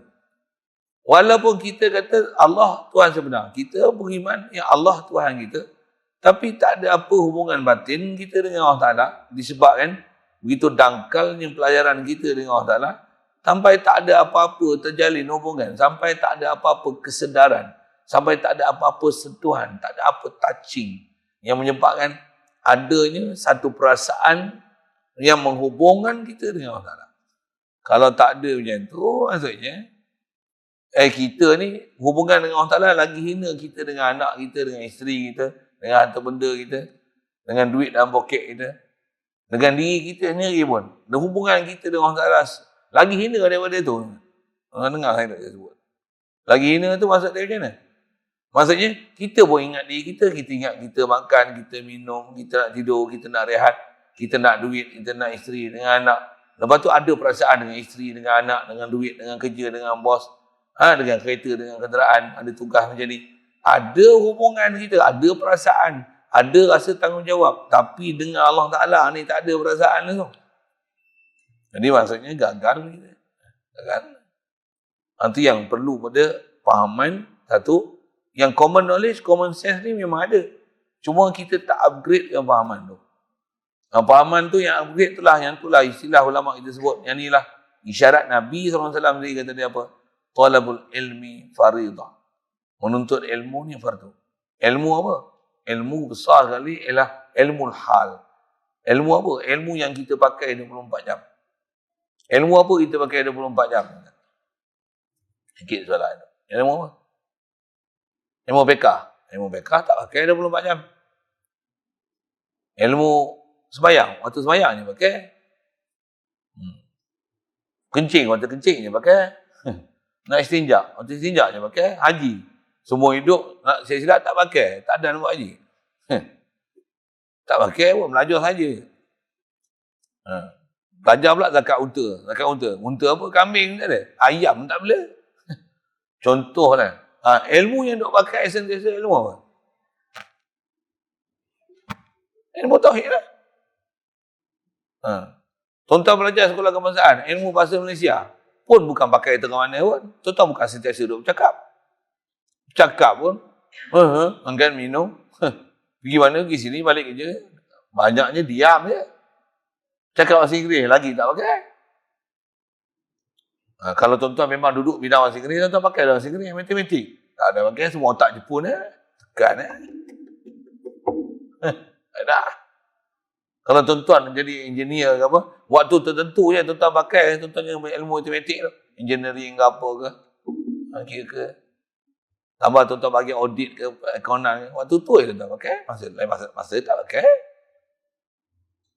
Walaupun kita kata Allah Tuhan sebenar, kita beriman yang Allah Tuhan kita, tapi tak ada apa hubungan batin kita dengan Allah Ta'ala, disebabkan begitu dangkalnya pelajaran kita dengan Allah Ta'ala, sampai tak ada apa-apa terjalin hubungan, sampai tak ada apa-apa kesedaran, sampai tak ada apa-apa sentuhan, tak ada apa touching, yang menyebabkan adanya satu perasaan yang menghubungkan kita dengan Allah Ta'ala. Kalau tak ada macam tu, maksudnya kita ni hubungan dengan Allah Ta'ala lagi hina kita dengan anak kita, dengan isteri kita, dengan harta benda kita, dengan duit dalam poket kita, dengan diri kita sendiri pun. Dan hubungan kita dengan Allah Ta'ala lagi hina daripada tu. Orang dengar saya tak sebut. Lagi hina tu maksud dia macam mana? Maksudnya kita pun ingat diri kita ingat kita makan, kita minum, kita nak tidur, kita nak rehat, kita nak duit, kita nak isteri dengan anak. Lepas tu ada perasaan dengan isteri, dengan anak, dengan duit, dengan kerja, dengan bos, dengan kereta, dengan kenderaan, ada tugas macam ni. Ada hubungan kita, ada perasaan, ada rasa tanggungjawab. Tapi dengan Allah Ta'ala ni tak ada perasaan tu. Jadi maksudnya gagal kita. Gagal. Nanti yang perlu pada pahaman satu, yang common knowledge, common sense ni memang ada. Cuma kita tak upgrade yang pahaman tu. Pahaman tu yang upgrade yang itulah istilah ulama kita sebut. Yang inilah isyarat Nabi SAW dia kata dia apa? Talabul ilmi faridah. Menuntut ilmu ni fardu. Ilmu apa? Ilmu besar sekali ialah ilmu hal. Ilmu apa? Ilmu yang kita pakai 24 jam. Ilmu apa kita pakai 24 jam? Sikit soalan. Ilmu apa? Ilmu fiqh. Ilmu fiqh tak pakai 24 jam. Ilmu sembahyang, waktu sembahyang je pakai. Kencing, waktu kencing je pakai. Nak istinja, waktu istinja je pakai. Haji, semua hidup nak silap tak pakai. Tak ada nak buat haji. Tak pakai pun, belajar saja. Belajar pula zakat unta. Zakat unta. Unta apa? Kambing tak ada. Ayam tak boleh. Contohlah. Ilmu yang duk pakai sentiasa ilmu apa? Ilmu tauhid lah. Tuan-tuan belajar sekolah kebangsaan, ilmu bahasa Malaysia pun bukan pakai tengah mana pun. Tuan-tuan bukan sentiasa duduk bercakap. Bercakap pun, makan minum, pergi mana, pergi sini, balik kerja. Banyaknya diam je. Cakap bahasa Inggeris, lagi tak pakai. Kalau tuan-tuan memang duduk bidang bahasa Inggeris, tuan-tuan pakai bahasa Inggeris, matematik. Tak ada pakai, semua otak Jepun. Tekan. Tak. Kalau tuan-tuan jadi engineer ke apa, waktu tertentu je tuan-tuan pakai, tuan-tuan yang ilmu matematik tu. Engineering ke apa ke. Kira ke. Tambah tuan-tuan bagi audit ke, akauntan ke. Waktu tu je tuan-tuan pakai. Masa tak pakai.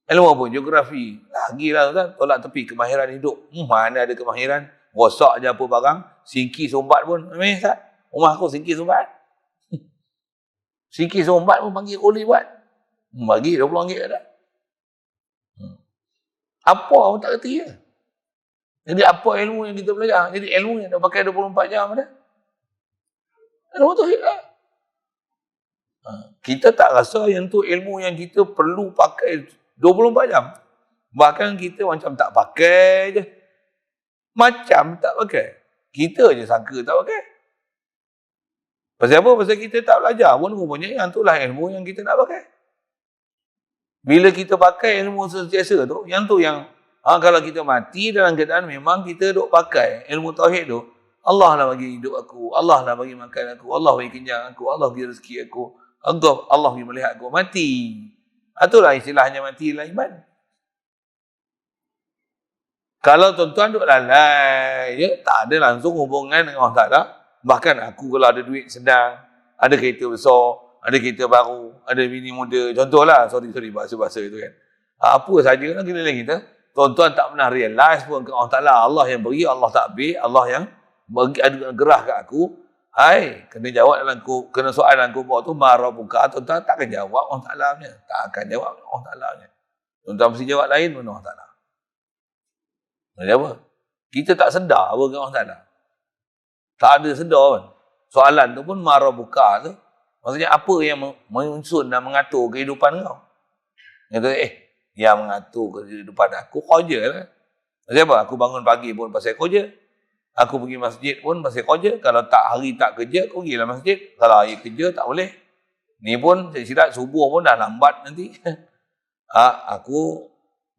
Ilmu apa? Geografi. Lagilah tuan-tuan, tolak tepi kemahiran hidup. Mana ada kemahiran. Rosak je apa barang. Singki sombat pun. Tak? Rumah aku singki sombat. Singki sombat pun panggil kuli buat. Bagi RM20 dah. Apa pun tak kerti je. Jadi apa ilmu yang kita belajar? Jadi ilmu yang dah pakai 24 jam dah. Ilmu tauhid lah. Kita tak rasa yang tu ilmu yang kita perlu pakai 24 jam. Bahkan kita macam tak pakai je. Macam tak pakai. Kita je sangka tak pakai. Pasal apa? Pasal kita tak belajar pun rupanya yang tu lah ilmu yang kita nak pakai. Bila kita pakai ilmu sentiasa tu, yang tu yang kalau kita mati dalam keadaan memang kita duk pakai ilmu tauhid tu, Allah lah bagi hidup aku, Allah lah bagi makan aku, Allah bagi kenyang aku, Allah bagi rezeki aku, Allah bagi melihat aku mati. Itulah istilahnya mati dalam iman. Kalau tuan-tuan duk lalai je, tak ada langsung hubungan dengan Allah Ta'ala. Bahkan aku kalau ada duit sedang, ada kereta besar, ada kereta baru, ada bini muda. Contohlah, sorry bahasa-bahasa itu kan. Apa saja nak kena kita. Tuan-tuan tak pernah realise pun Allah Ta'ala, Allah yang beri, Allah tak ambil, Allah yang bagi gerah kat aku. Hai, kena jawab kena soal dalam kubur tu, marabuka, tuan-tuan takkan jawab Allah Ta'ala punya. Tak akan jawab Allah Ta'ala punya. Tuan-tuan mesti jawab lain pun Allah Ta'ala. Maksudnya apa? Kita tak sedar apa kat Allah Ta'ala. Tak ada sedar pun. Soalan tu pun marabuka tu. Maksudnya apa yang menyusun dan mengatur kehidupan kau? Kata, yang mengatur kehidupan aku kerja lah. Maksudnya apa? Aku bangun pagi pun pasal kerja. Aku pergi masjid pun pasal kerja. Kalau tak hari tak kerja, aku pergilah masjid. Kalau hari kerja tak boleh. Ni pun saya silap subuh pun dah lambat nanti. Aku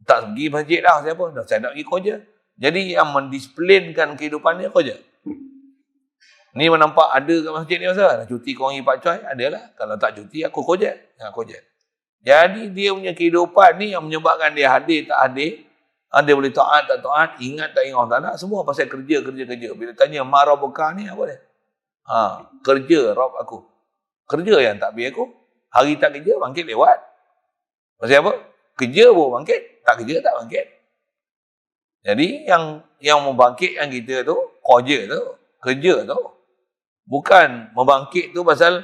tak pergi masjid dah. Siapa? Dah saya nak pergi kerja. Jadi yang mendisplaykan kehidupan dia kerja. Ni nampak ada kat masjid ni masa. Nak cuti kau pergi Pak Coy? Adalah. Kalau tak cuti, aku kerja. Kerja. Jadi dia punya kehidupan ni yang menyebabkan dia hadir tak hadir. Dia boleh taat tak taat, ingat tak ingat Allah Ta'ala. Semua pasal kerja. Bila tanya marabukah ni apa dia? Kerja Rabb aku. Kerja yang tak biar aku. Hari tak kerja, bangkit lewat. Pasal apa? Kerja pun bangkit. Tak kerja tak bangkit. Jadi yang membangkitkan kita tu, kerja tu. Bukan membangkit tu pasal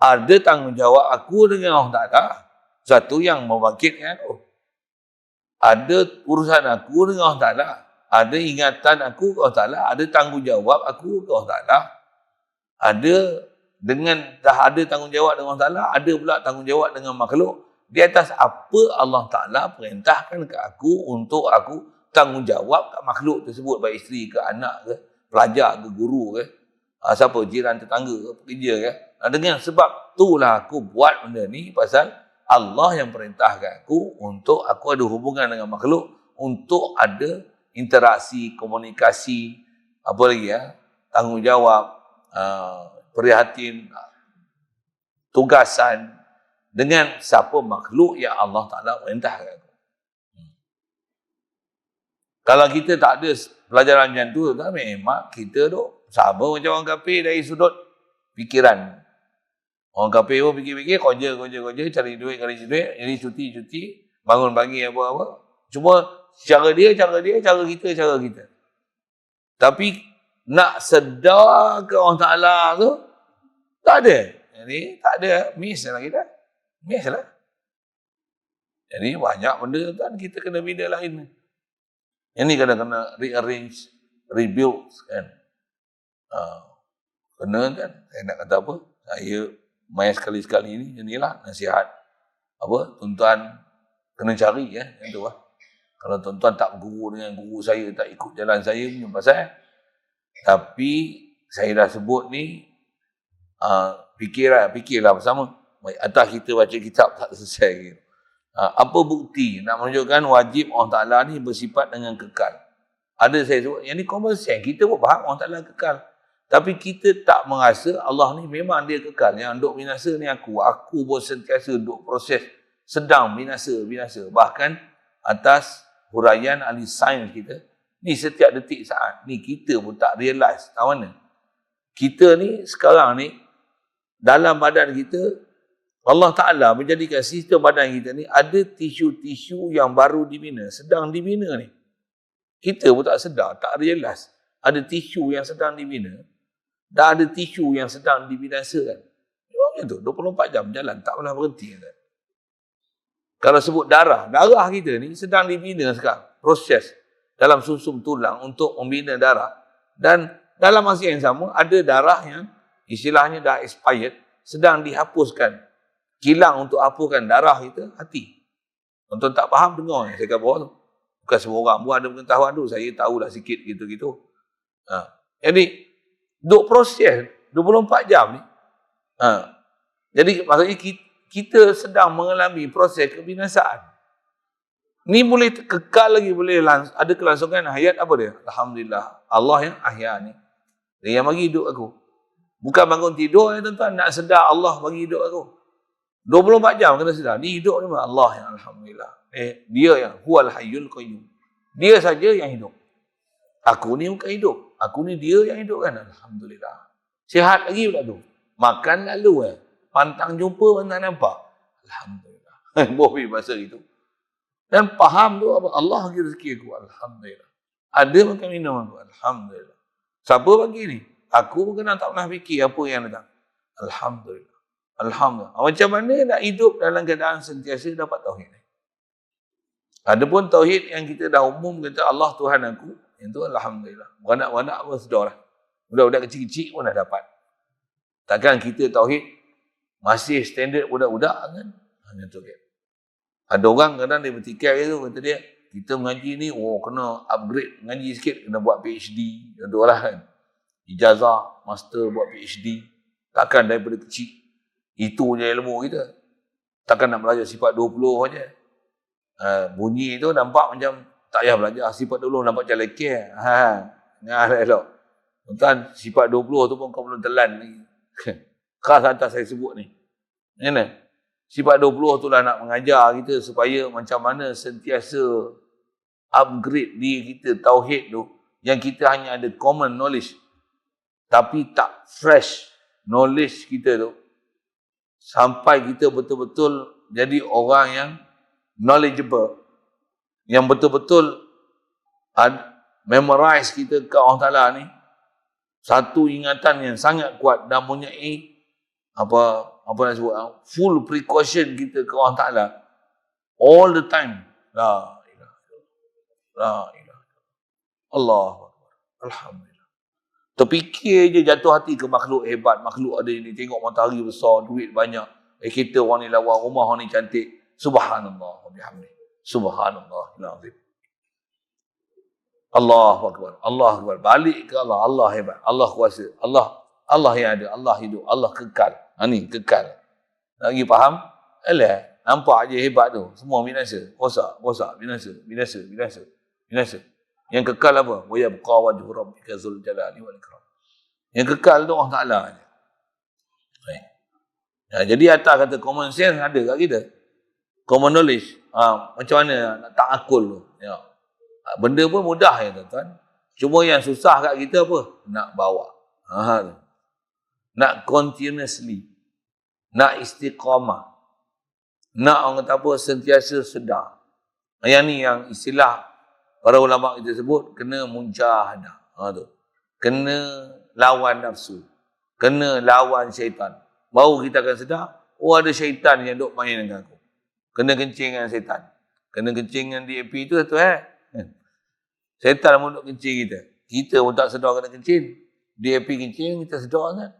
ada tanggungjawab aku dengan Allah Ta'ala. Satu yang membangkitkan aku. Ada urusan aku dengan Allah Ta'ala. Ada ingatan aku ke Allah Ta'ala. Ada tanggungjawab aku ke Allah Ta'ala. Dah ada tanggungjawab dengan Allah Ta'ala. Ada pula tanggungjawab dengan makhluk. Di atas apa Allah Ta'ala perintahkan ke aku untuk aku tanggungjawab kat makhluk tersebut. Baik isteri ke anak ke, pelajar ke, guru ke. Siapa, jiran, tetangga ke, pekerja ke. Dengan sebab itulah aku buat benda ni pasal Allah yang perintahkan aku untuk aku ada hubungan dengan makhluk, untuk ada interaksi, komunikasi, apa lagi tanggungjawab, prihatin, tugasan dengan siapa makhluk yang Allah Ta'ala perintahkan aku. Kalau kita tak ada pelajaran macam tu, memang kita tu sama macam orang kafir dari sudut fikiran. Orang kafir pun fikir-fikir, kerja, cari duit, jadi cuti, bangun pagi apa-apa. Cuma cara dia, cara kita. Tapi nak sedar ke Allah Ta'ala tu, tak ada. Jadi tak ada, miss lah kita. Miss lah. Jadi banyak benda kan kita kena bina lain. Yang ni kena rearrange, rebuild kan. Kena kan, saya nak kata apa, saya main sekali-sekali ni, inilah nasihat. Tuan-tuan kena cari yang tu lah. Kalau tuan-tuan tak berguru dengan guru saya, tak ikut jalan saya punya pasal. Tapi saya dah sebut ni, fikirlah bersama. Atas kita baca kitab tak selesai gitu. Apa bukti nak menunjukkan wajib Allah Ta'ala ni bersifat dengan kekal? Ada saya sebut, yang ni common sense. Kita pun faham Allah Ta'ala kekal. Tapi kita tak merasa Allah ni memang dia kekal. Yang duk binasa ni aku. Aku pun sentiasa duk proses sedang binasa. Bahkan atas huraian ahli sains kita, ni setiap detik saat. Ni kita pun tak realise. Tahu mana? Kita ni sekarang ni, dalam badan kita, Allah Ta'ala menjadikan sistem badan kita ni ada tisu-tisu yang baru dibina. Sedang dibina ni. Kita pun tak sedar, tak realise. Ada tisu yang sedang dibina. Dah ada tisu yang sedang dibinasakan. Memang tu, 24 jam jalan, tak pernah berhenti. Kan? Kalau sebut darah kita ni sedang dibina sekarang. Proses dalam sumsum tulang untuk membina darah. Dan dalam masa yang sama, ada darah yang istilahnya dah expired, sedang dihapuskan. Kilang untuk hapuskan darah kita, hati. Tuan-tuan tak faham, dengar yang saya kata bawah tu. Bukan semua orang pun ada pengetahuan tu. Saya tahulah sikit gitu-gitu. Jadi, duk proses 24 jam ni. Jadi maksudnya kita sedang mengalami proses kebinasaan. Ni boleh kekal lagi, boleh ada kelangsungan hayat apa dia? Alhamdulillah. Allah yang ahya ni. Dia yang bagi hidup aku. Bukan bangun tidur ya tuan-tuan, nak sedar Allah bagi hidup aku. 24 jam kena sedar. Ni hidup ni Allah yang Alhamdulillah. Dia yang huwal hayyul qayyum. Dia saja yang hidup. Aku ni bukan hidup. Aku ni dia yang hidup kan. Alhamdulillah. Sihat lagi pula tu. Makan lalu Pantang jumpa, pantang nampak. Alhamdulillah. Bohong bahasa gitu. Dan faham tu apa? Allah bagi rezeki aku. Alhamdulillah. Ada makan minum aku. Alhamdulillah. Siapa bagi ni? Aku pun tak pernah fikir apa yang datang. Alhamdulillah. Alhamdulillah. Macam mana nak hidup dalam keadaan sentiasa dapat tauhid ni? Adapun tauhid yang kita dah umum kata Allah Tuhan aku, yang tu alhamdulillah. Beranak-beranak pun sudah lah. Budak-budak kecil-kecil pun dah dapat. Takkan kita tauhid masih standard budak-budak kan? Hanya tu kan. Ada orang kadang dia bertikai tu, kata dia, kita mengaji ni, kena upgrade mengaji sikit, kena buat PhD. Contohlah kan. Ijazah, master buat PhD. Takkan daripada kecil. Itu je ilmu kita. Takkan nak belajar sifat 20 saja. Bunyi tu nampak macam tak payah belajar. Sifat 20 nampak macam lekeh. Nah, elok. Tuan, sifat 20 tu pun kau belum telan lagi. Keras atas saya sebut ni. Macam mana? Sifat 20 tu lah nak mengajar kita supaya macam mana sentiasa upgrade diri kita tauhid tu, yang kita hanya ada common knowledge tapi tak fresh knowledge kita tu, sampai kita betul-betul jadi orang yang knowledgeable, yang betul-betul memorize kita ke Allah Ta'ala ni satu ingatan yang sangat kuat dan mempunyai apa nak sebut, full precaution kita ke Allah Ta'ala all the time. La ilaha illallah. Allahu Akbar. Alhamdulillah. Terfikir je jatuh hati ke makhluk hebat, makhluk ada ini, tengok matahari besar, duit banyak, kereta orang ni lawa, rumah orang ni cantik. Subhanallah wa bihamdi. Subhanallah alazim. Allahu Akbar. Allah Akbar. Balik ke Allah. Allah hebat. Allah kuasa. Allah yang ada. Allah hidup. Allah kekal. Ni kekal. Lagi faham? Alah, nampak je hebat tu. Semua binasa. Rosak. Binasa. Yang kekal apa? Wa yabqa wajhu rabbika dzul jalali wal ikram. Yang kekal tu Allah Taala je. Baik. Jadi atas kata common sense ada kat kita. Common knowledge. Macam mana nak ta'akul tu. Ya. Benda pun mudah ya tuan-tuan. Cuma yang susah kat kita apa? Nak bawa. Nak continuously. Nak istiqamah. Nak orang kata apa? Sentiasa sedar. Yang ni yang istilah para ulama kita sebut, kena mujahadah. Tu. Kena lawan nafsu. Kena lawan syaitan. Baru kita akan sedar, ada syaitan yang duk main dengan aku. Kena kencing dengan syaitan. Kena kencing dengan DAP tu satu syaitan pun duk kencing kita. Kita pun tak sedar kena kencing. DAP kencing, kita sedar kan.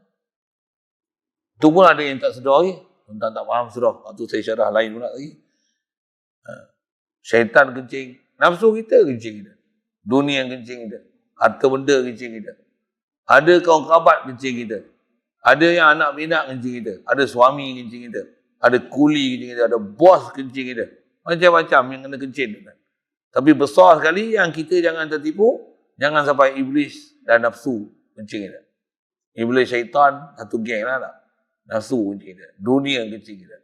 Tu pun ada yang tak sedar lagi. Tentang tak faham sedar. Lepas tu saya syarah lain pula lagi. Syaitan kencing. Nafsu kita kencing kita. Dunia kencing kita. Harta benda kencing kita. Ada kawan kerabat kencing kita. Ada yang anak pinak kencing kita. Ada suami kencing kita. Ada kuli kencing kita. Ada bos kencing kita. Macam-macam yang kena kencing. Tapi besar sekali yang kita jangan tertipu. Jangan sampai iblis dan nafsu kencing kita. Iblis syaitan satu geng lah tak. Nafsu kencing kita. Dunia kencing kita.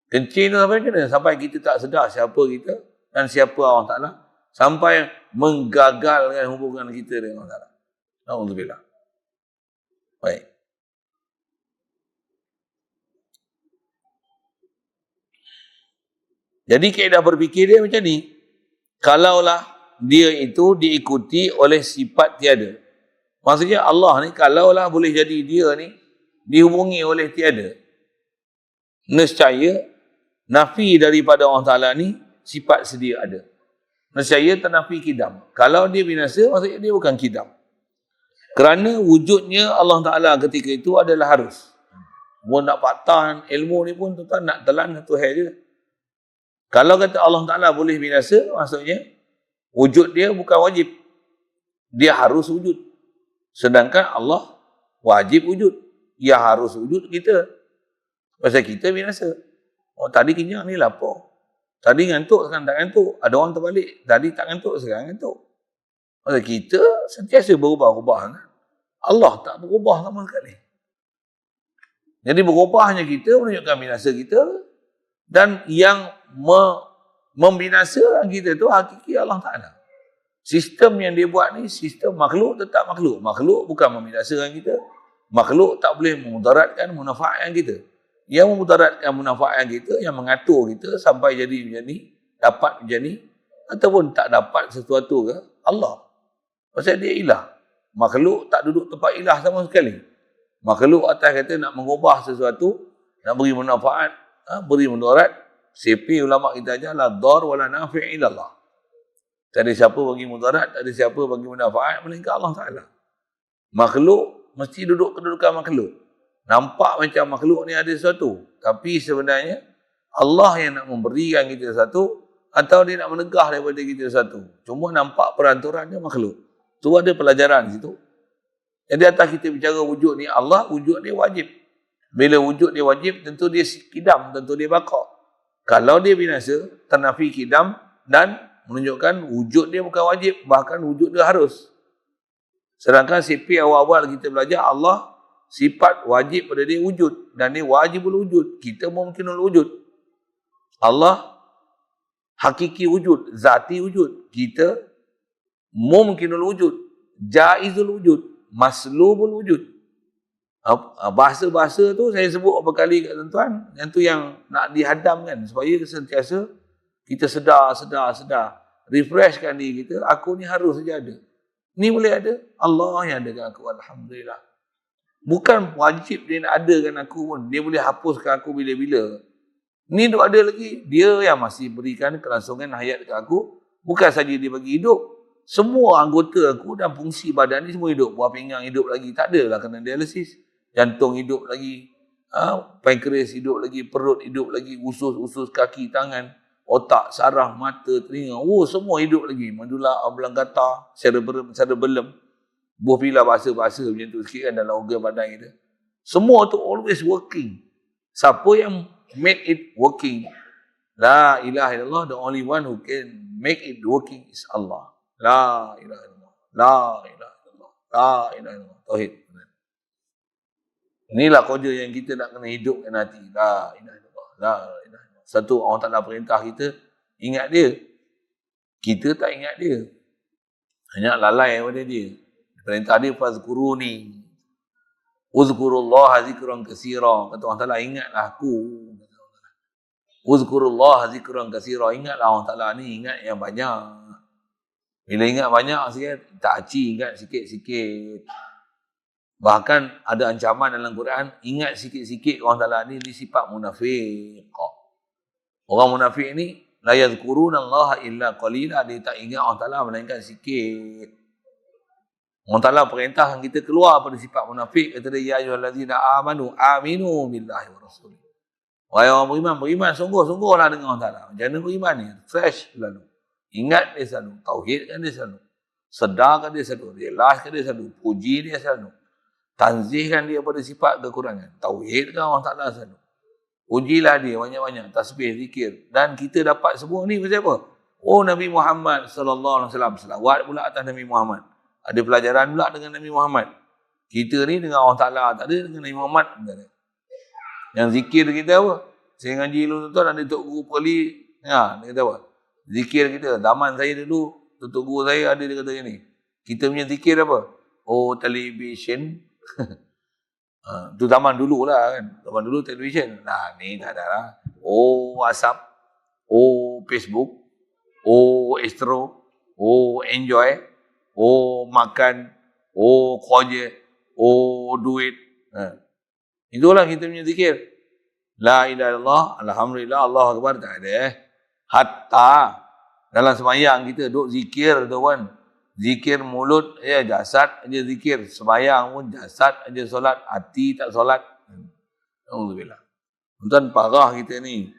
Kencing tu sampai kena. Sampai kita tak sedar siapa kita dan siapa Allah Ta'ala. Sampai menggagalkan hubungan kita dengan Allah Ta'ala. Alhamdulillah. Baik. Jadi kaedah berfikir dia macam ni. Kalaulah dia itu diikuti oleh sifat tiada. Maksudnya Allah ni kalaulah boleh jadi dia ni dihubungi oleh tiada, nescaya nafi daripada Allah Ta'ala ni sifat sedia ada. Nescaya ternafi kidam. Kalau dia binasa, maksudnya dia bukan kidam. Kerana wujudnya Allah Ta'ala ketika itu adalah harus. Mau nak patah ilmu ni pun tuan nak telan satu hal je. Kalau kata Allah Ta'ala boleh binasa, maksudnya wujud dia bukan wajib. Dia harus wujud. Sedangkan Allah wajib wujud. Dia harus wujud kita. Pasal kita binasa. Tadi kenyang ni lapar. Tadi ngantuk, sekarang tak ngantuk. Ada orang terbalik. Tadi tak ngantuk, sekarang ngantuk. Pasal kita sentiasa berubah-ubah. Kan? Allah tak berubah sama sekali. Jadi berubahnya kita menunjukkan binasa kita. Dan yang membinasakan kita tu hakiki Allah Ta'ala. Sistem yang dia buat ni, sistem makhluk tetap makhluk. Makhluk bukan membinasakan kita. Makhluk tak boleh memudaratkan munafaatkan kita. Yang memudaratkan munafaatkan kita, yang mengatur kita sampai jadi macam ni, dapat macam ni, ataupun tak dapat sesuatu ke Allah. Pasal dia ilah. Makhluk tak duduk tempat ilah sama sekali. Makhluk atas kata nak mengubah sesuatu, nak beri manfaat, beri mudarat. Siapa ulama kita ajar la dar wala nafi' illa Allah. Tak ada siapa bagi mudarat, tak ada siapa bagi manfaat melainkan Allah Taala. Makhluk mesti duduk kedudukan makhluk. Nampak macam makhluk ni ada sesuatu, tapi sebenarnya Allah yang nak memberikan kita sesuatu atau dia nak menegah daripada kita sesuatu. Cuma nampak peranturannya makhluk. Tu ada pelajaran di situ. Jadi atas kita bicara wujud ni Allah, wujud dia wajib. Bila wujud dia wajib, tentu dia kidam, tentu dia baqa. Kalau dia binasa, ternafi kidam dan menunjukkan wujud dia bukan wajib, bahkan wujud dia harus. Sedangkan sifat awal-awal kita belajar Allah, sifat wajib pada dia wujud. Dan dia wajibul wujud. Kita mungkinul wujud. Allah hakiki wujud, zati wujud. Kita mumkinul wujud, jaizul wujud, maslubul wujud. Bahasa-bahasa tu saya sebut beberapa kali kat tuan-tuan, yang tu yang nak dihadamkan supaya sentiasa kita sedar. Refreshkan diri kita, aku ni harus saja ada. Ni boleh ada, Allah yang adakan aku, alhamdulillah. Bukan wajib dia nak adakan aku pun, dia boleh hapuskan aku bila-bila. Ni duk ada lagi, dia yang masih berikan kelangsungan hayat dekat aku. Bukan saja dia bagi hidup, semua anggota aku dan fungsi badan ni semua hidup. Buah pinggang hidup lagi, tak adalah kena dialisis. Jantung hidup lagi, pankreas hidup lagi, perut hidup lagi, usus kaki, tangan, otak, saraf, mata, telinga, semua hidup lagi. Medulla oblongata, cerebellum, buah pilar bahasa-bahasa macam tu sikit kan dalam organ badan kita. Semua tu always working. Siapa yang make it working? La ilaha illallah, the only one who can make it working is Allah. La ilaha illallah. La ilaha illallah. La ilaha illallah. Tauhid. Inilah kerja yang kita nak kena hidupkan hati. La ilaha illallah. La ilaha illallah. Satu, Allah Ta'ala perintah kita, ingat dia. Kita tak ingat dia. Hanya lalai pada dia. Perintah dia, fazkuruni. Uzkurullah zikran katsira. Kata Allah Ta'ala, ingatlah aku. Uzkurullah zikran katsira. Ingatlah Allah Ta'ala ni, ingat yang banyak. Bila ingat banyak sikit, tak aci, ingat sikit-sikit. Bahkan ada ancaman dalam Quran, ingat sikit-sikit orang Ta'ala ni sifat munafik. Orang munafik ni, la yadhkuruna Allah illa qalila, dia tak ingat Allah Ta'ala melainkan sikit. Allah Ta'ala perintahkan kita keluar pada sifat munafik. Kata dia, ya ayyuhallazina amanu, aminu billahi wa rasulih. Wahai orang beriman, sungguh-sungguhlah dengan Allah Ta'ala. Macam mana beriman ni? Fresh selalu. Ingat dia selalu, tauhidkan dia selalu, sedarkan dia selalu, realiskan dia selalu, puji dia selalu, tanzihkan dia pada sifat kekurangan, tauhidkan Allah Ta'ala selalu, pujilah dia banyak-banyak, tasbih, zikir. Dan kita dapat semua ni pasal apa? Nabi Muhammad sallallahu alaihi wasallam, selawat pula atas Nabi Muhammad. Ada pelajaran pula dengan Nabi Muhammad. Kita ni dengan Allah Ta'ala, tak ada dengan Nabi Muhammad. Yang zikir kita apa? Saya ngaji dulu tuan-tuan, ada Tok Guru Pali, dia kata apa? Zikir kita, zaman saya dulu, tutup guru saya ada dia kata ni. Kita punya zikir apa? Television. Tu zaman dulu lah kan. Zaman dulu television. Nah, ni tak ada lah. WhatsApp. Facebook. Astro. Enjoy. Makan. Kerja. Duit. Itulah kita punya zikir. La ilaha illallah, alhamdulillah, Allah akbar, tak ada. Hatta dalam sembahyang kita duk zikir tu kan. Zikir mulut jasad aja zikir, sembahyang pun jasad aja solat, hati tak solat. Alhamdulillah. Tuan parah kita ni.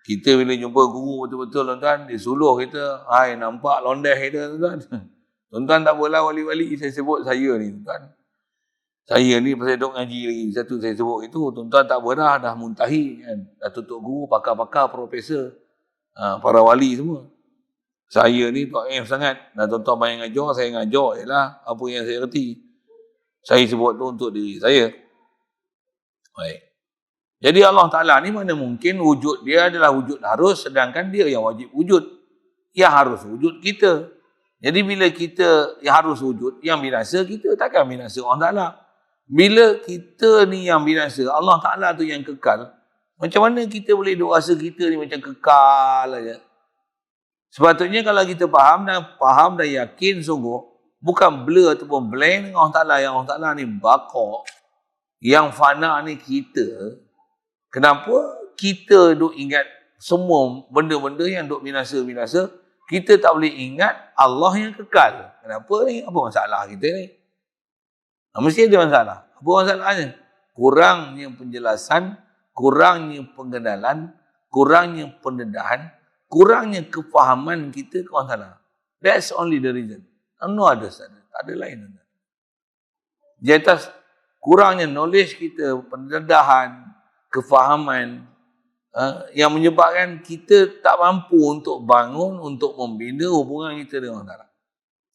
Kita bila jumpa guru betul-betul tuan-tuan, dia suluh kita, hai nampak londeh kita tuan-tuan. Tuan-tuan tak boleh wali-wali saya sebut saya ni tuan-tuan. Saya ni pasal duk ngaji lagi, satu saya sebut itu, tuan-tuan tak berah dah muntahi kan. Dah tutup guru, pakar-pakar, profesor. Para wali semua. Saya ni taif sangat. Dan tuan-tuan main ngajar, saya ngajar je lah apa yang saya reti. Saya sebut tu untuk diri saya. Baik. Jadi Allah Ta'ala ni mana mungkin wujud dia adalah wujud harus, sedangkan dia yang wajib wujud. Yang harus wujud kita. Jadi bila kita yang harus wujud, yang binasa kita takkan binasa Allah Ta'ala. Bila kita ni yang binasa, Allah Ta'ala tu yang kekal. Macam mana kita boleh duk rasa kita ni macam kekal aja? Sepatutnya kalau kita faham dan yakin sungguh, bukan blur ataupun blank dengan Allah Ta'ala, yang Allah Ta'ala ni baqa', yang fana ni kita. Kenapa kita duk ingat semua benda-benda yang duk binasa-binasa, kita tak boleh ingat Allah yang kekal. Kenapa ni? Apa masalah kita ni? Mesti ada masalah. Apa masalahnya? Kurangnya penjelasan, kurangnya pengenalan, kurangnya pendedahan, kurangnya kefahaman kita ke Allah Ta'ala. That's only the reason. No others. Tak ada lain. Di atas kurangnya knowledge kita, pendedahan, kefahaman, yang menyebabkan kita tak mampu untuk bangun, untuk membina hubungan kita dengan Allah Ta'ala.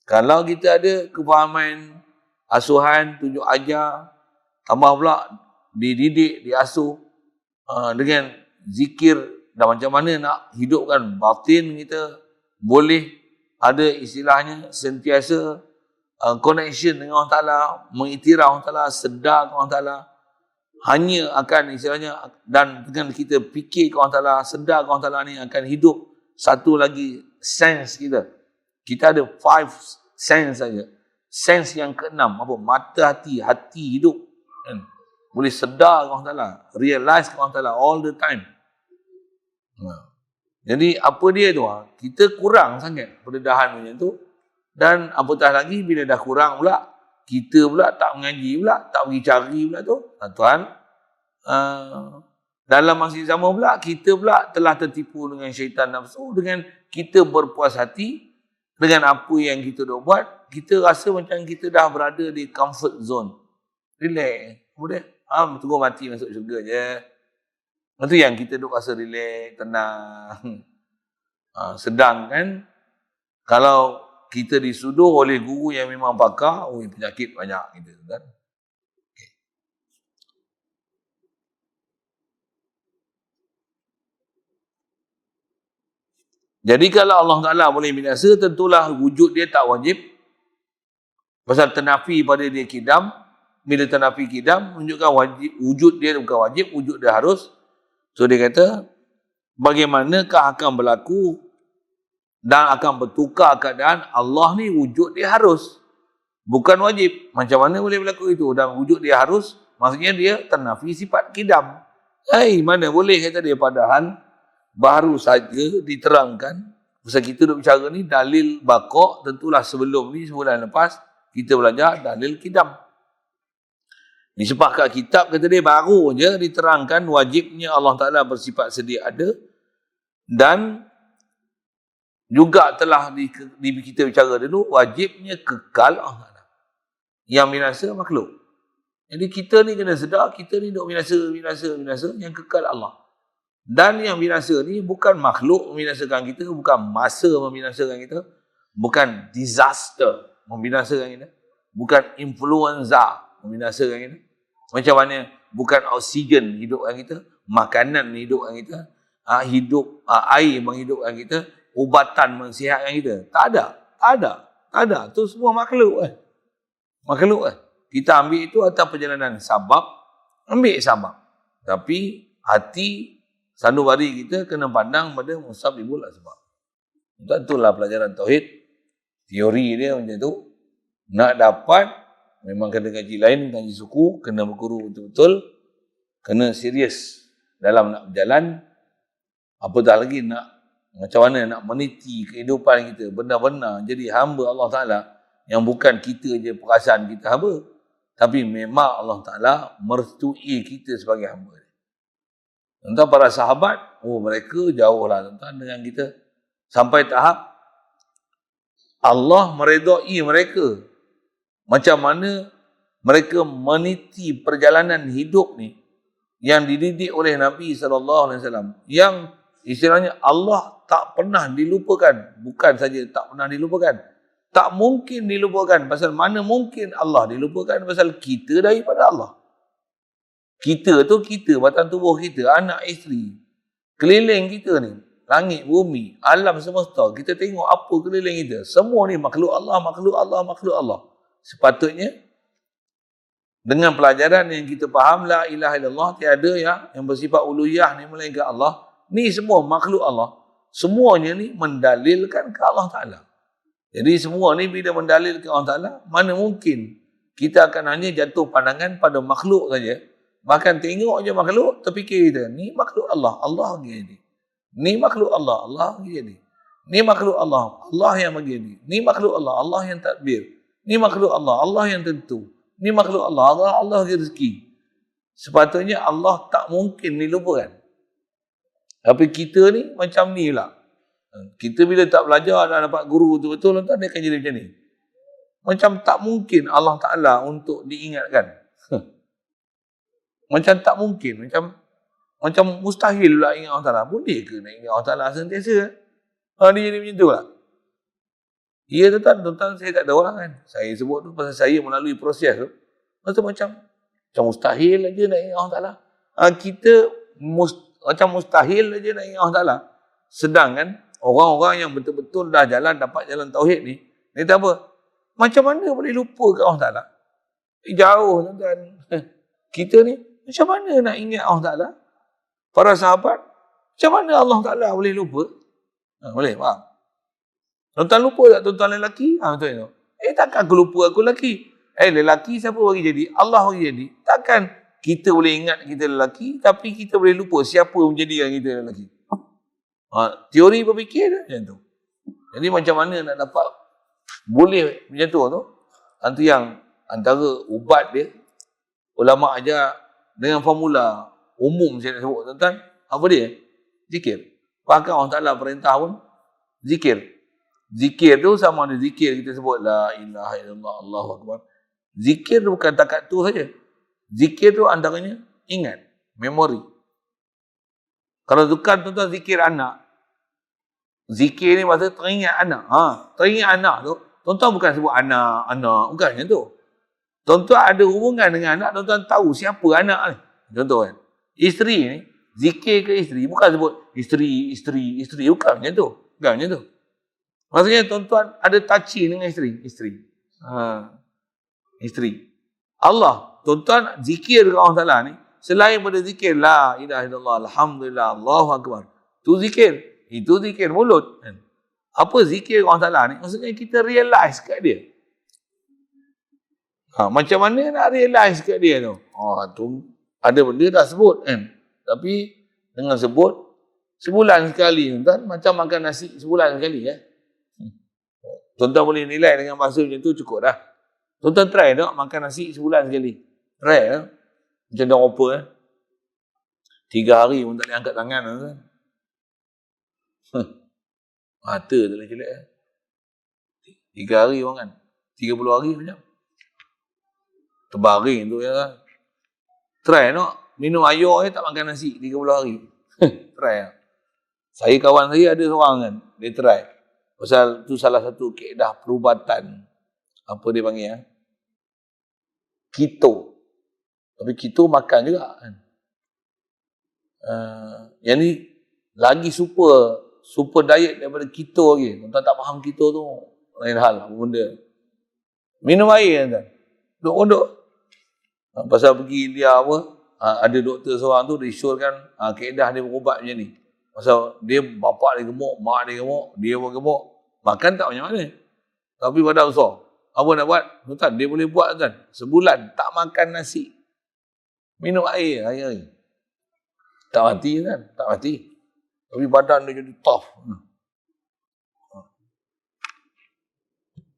Kalau kita ada kefahaman, asuhan, tunjuk ajar, tambah pula dididik, diasuh dengan zikir dan macam mana nak hidupkan batin kita, boleh ada istilahnya sentiasa connection dengan Allah Ta'ala, mengiktiraf Allah Ta'ala, sedar dengan Allah Ta'ala, hanya akan istilahnya, dan dengan kita fikir ke Allah Ta'ala, sedar ke Allah Ta'ala ni akan hidup satu lagi sense kita. Kita ada 5 sense saja. Sense yang keenam, apa? Mata hati, hati hidup. Kan? Boleh sedar ke Allah Ta'ala, realize ke Allah Ta'ala all the time. Jadi apa dia tu? Kita kurang sangat pendedahan macam tu. Dan apatah lagi bila dah kurang pula, kita pula tak mengaji pula, tak pergi cari pula tu. Tuan, dalam masa yang sama pula, kita pula telah tertipu dengan syaitan nafsu, dengan kita berpuas hati dengan apa yang kita dah buat, kita rasa macam kita dah berada di comfort zone. Relax. Kemudian, tunggu mati masuk syurga je. Itu yang kita duk rasa relax, tenang. Sedangkan, kalau kita disuduh oleh guru yang memang pakar, penyakit banyak gitu kan. Okay. Jadi kalau Allah Ta'ala boleh binasa, tentulah wujud dia tak wajib. Pasal tenafi pada dia kidam. Bila tenafi kidam, menunjukkan wajib, wujud dia bukan wajib, wujud dia harus. So dia kata, bagaimanakah akan berlaku dan akan bertukar keadaan Allah ni wujud dia harus, bukan wajib. Macam mana boleh berlaku itu? Dan wujud dia harus, maksudnya dia ternafi sifat kidam. Mana boleh kata dia, padahal baru saja diterangkan. Pasal kita duk bicara ni dalil baqa', tentulah sebelum ni sebulan lepas kita belajar dalil kidam. Ni sebab kat kitab kata dia baru je diterangkan wajibnya Allah Ta'ala bersifat sedia ada, dan juga telah kita bicara dulu, wajibnya kekal Allah Ta'ala. Yang binasa makhluk. Jadi kita ni kena sedar, kita ni duk binasa, yang kekal Allah. Dan yang binasa ni bukan makhluk membinasakan kita, bukan masa membinasakan kita, bukan disaster membinasakan kita, bukan influenza membinasakan kita. Macam mana bukan oksigen hidupkan kita, makanan hidupkan kita, air menghidupkan kita, ubatan mensihatkan kita. Tak ada. Itu semua makhluk Makhluk Kita ambil itu atas perjalanan sabab, ambil sabab. Tapi hati sanubari kita kena pandang pada musabibul asbab. Itulah pelajaran tauhid. Teori dia macam tu. Nak dapat, memang kena kaji lain, kaji suku, kena berguru betul-betul, kena serius dalam nak berjalan. Apatah lagi nak macam mana nak meniti kehidupan kita benar-benar jadi hamba Allah Ta'ala, yang bukan kita je perasaan kita hamba, tapi memang Allah Ta'ala merestui kita sebagai hamba. Tentang para sahabat, mereka jauhlah tentang dengan kita, sampai tahap Allah meredai mereka. Macam mana mereka meniti perjalanan hidup ni yang dididik oleh Nabi SAW, yang istilahnya Allah tak pernah dilupakan. Bukan saja tak pernah dilupakan, tak mungkin dilupakan. Pasal mana mungkin Allah dilupakan? Pasal kita daripada Allah. Kita tu kita, batang tubuh kita, anak isteri, keliling kita ni, langit, bumi, alam semesta, kita tengok apa keliling kita, semua ni makhluk Allah, makhluk Allah, makhluk Allah. Sepatutnya dengan pelajaran yang kita faham, la ilaha illallah, tiada yang bersifat uluhiyah ni melainkan Allah. Ni semua makhluk Allah. Semuanya ni mendalilkan ke Allah Ta'ala. Jadi semua ni bila mendalilkan Allah Ta'ala, mana mungkin kita akan hanya jatuh pandangan pada makhluk saja. Bahkan tengok je makhluk, terfikir kita, ni makhluk Allah, Allah bagi jadi. Ni makhluk Allah, Allah bagi jadi. Ni makhluk Allah, Allah yang bagi jadi. Ni makhluk Allah, Allah yang tadbir. Ni makhluk Allah, Allah yang tentu. Ni makhluk Allah, Allah bagi rezeki. Sepatutnya Allah tak mungkin dilupakan. Tapi kita ni macam ni lah. Kita bila tak belajar dan dapat guru betul-betul, dia akan jadi macam ni. Macam tak mungkin Allah Ta'ala untuk diingatkan. Macam tak mungkin. Macam mustahil pula ingat Allah Ta'ala. Boleh ke nak ingat Allah Ta'ala sentiasa? Dia jadi macam tu lah. Ya tuan-tuan, saya tak tahu lah kan. Saya sebut tu pasal saya melalui proses tu. Macam mustahil aja nak ingat Allah Ta'ala. Kita macam mustahil aja nak ingat Allah Ta'ala. Sedangkan orang-orang yang betul-betul dah dapat jalan tauhid ni, dia tak apa. Macam mana boleh lupa ke Allah Ta'ala? Jauh tuan-tuan. Kita ni, macam mana nak ingat Allah Ta'ala? Para sahabat, macam mana Allah Ta'ala boleh lupa? Boleh, faham? Tuan-tuan lupa tak tuan-tuan lelaki? Betul tu. Takkan aku lupa aku lelaki. Lelaki siapa bagi jadi? Allah bagi jadi. Takkan kita boleh ingat kita lelaki, tapi kita boleh lupa siapa menjadikan kita lelaki. Teori berfikir macam tu. Jadi macam mana nak dapat boleh macam tu tu? Nanti yang antara ubat dia, ulama ajar dengan formula umum saya nak sebut tuan-tuan, apa dia? Zikir. Bahkan Allah Ta'ala perintah pun zikir. Zikir tu sama ada zikir kita sebut la ilaha illallah Allahu akbar. Zikir tu bukan takat tu saja. Zikir tu antaranya ingat, memori. Kalau bukan tuan-tuan zikir anak. Zikir ni maksud teringat anak. Teringat anak tu, tuan-tuan bukan sebut anak, bukan macam tu. Tuan-tuan ada hubungan dengan anak, tuan-tuan tahu siapa anak ni. Contoh kan. Isteri ni, zikir ke isteri, bukan sebut isteri, bukan macam tu. Bukan macam tu. Maksudnya tuan-tuan ada touching dengan isteri. Isteri. Allah, tuan-tuan zikir ke Allah Ta'ala ni, selain pada zikir, la ilaha illallah, alhamdulillah, Allahu akbar. Tu zikir. Itu zikir mulut. Apa zikir Allah Ta'ala ni? Maksudnya kita realize kat dia. Macam mana nak realize kat dia tu? Tu ada benda dah sebut kan. Tapi dengan sebut sebulan sekali tuan, macam makan nasi sebulan sekali ya. Tuan-tuan boleh nilai dengan bahasa macam tu cukup dah. Tuan-tuan try tak makan nasi sebulan sekali. Try tak? Macam dah apa 3 hari pun tak boleh angkat tangan tuan. Mata tu lah jelek. 3 hari orang kan. 30 hari macam. Terbaring tu ya kan. Try tak? Minum air tak makan nasi 30 hari. Try tak? Saya kawan saya ada seorang kan. Dia try. Pasal tu salah satu kaedah perubatan. Apa dia panggil keto. Tapi keto makan juga kan. Yang ni lagi super diet daripada keto lagi. Tuan-tuan tak faham keto tu lain hal apa benda. Minum air tuan. Duduk-duduk. Pasal pergi India ada doktor seorang tu dia syorkan kaedah dia berubat macam ni. Pasal dia bapak dia gemuk, mak dia gemuk, dia pun gemuk. Makan tak macam mana. Tapi badan besar. Apa nak buat? Tuan, dia boleh buat tuan. Sebulan tak makan nasi. Minum air. Tak mati kan? Tak mati. Tapi badan dia jadi tough.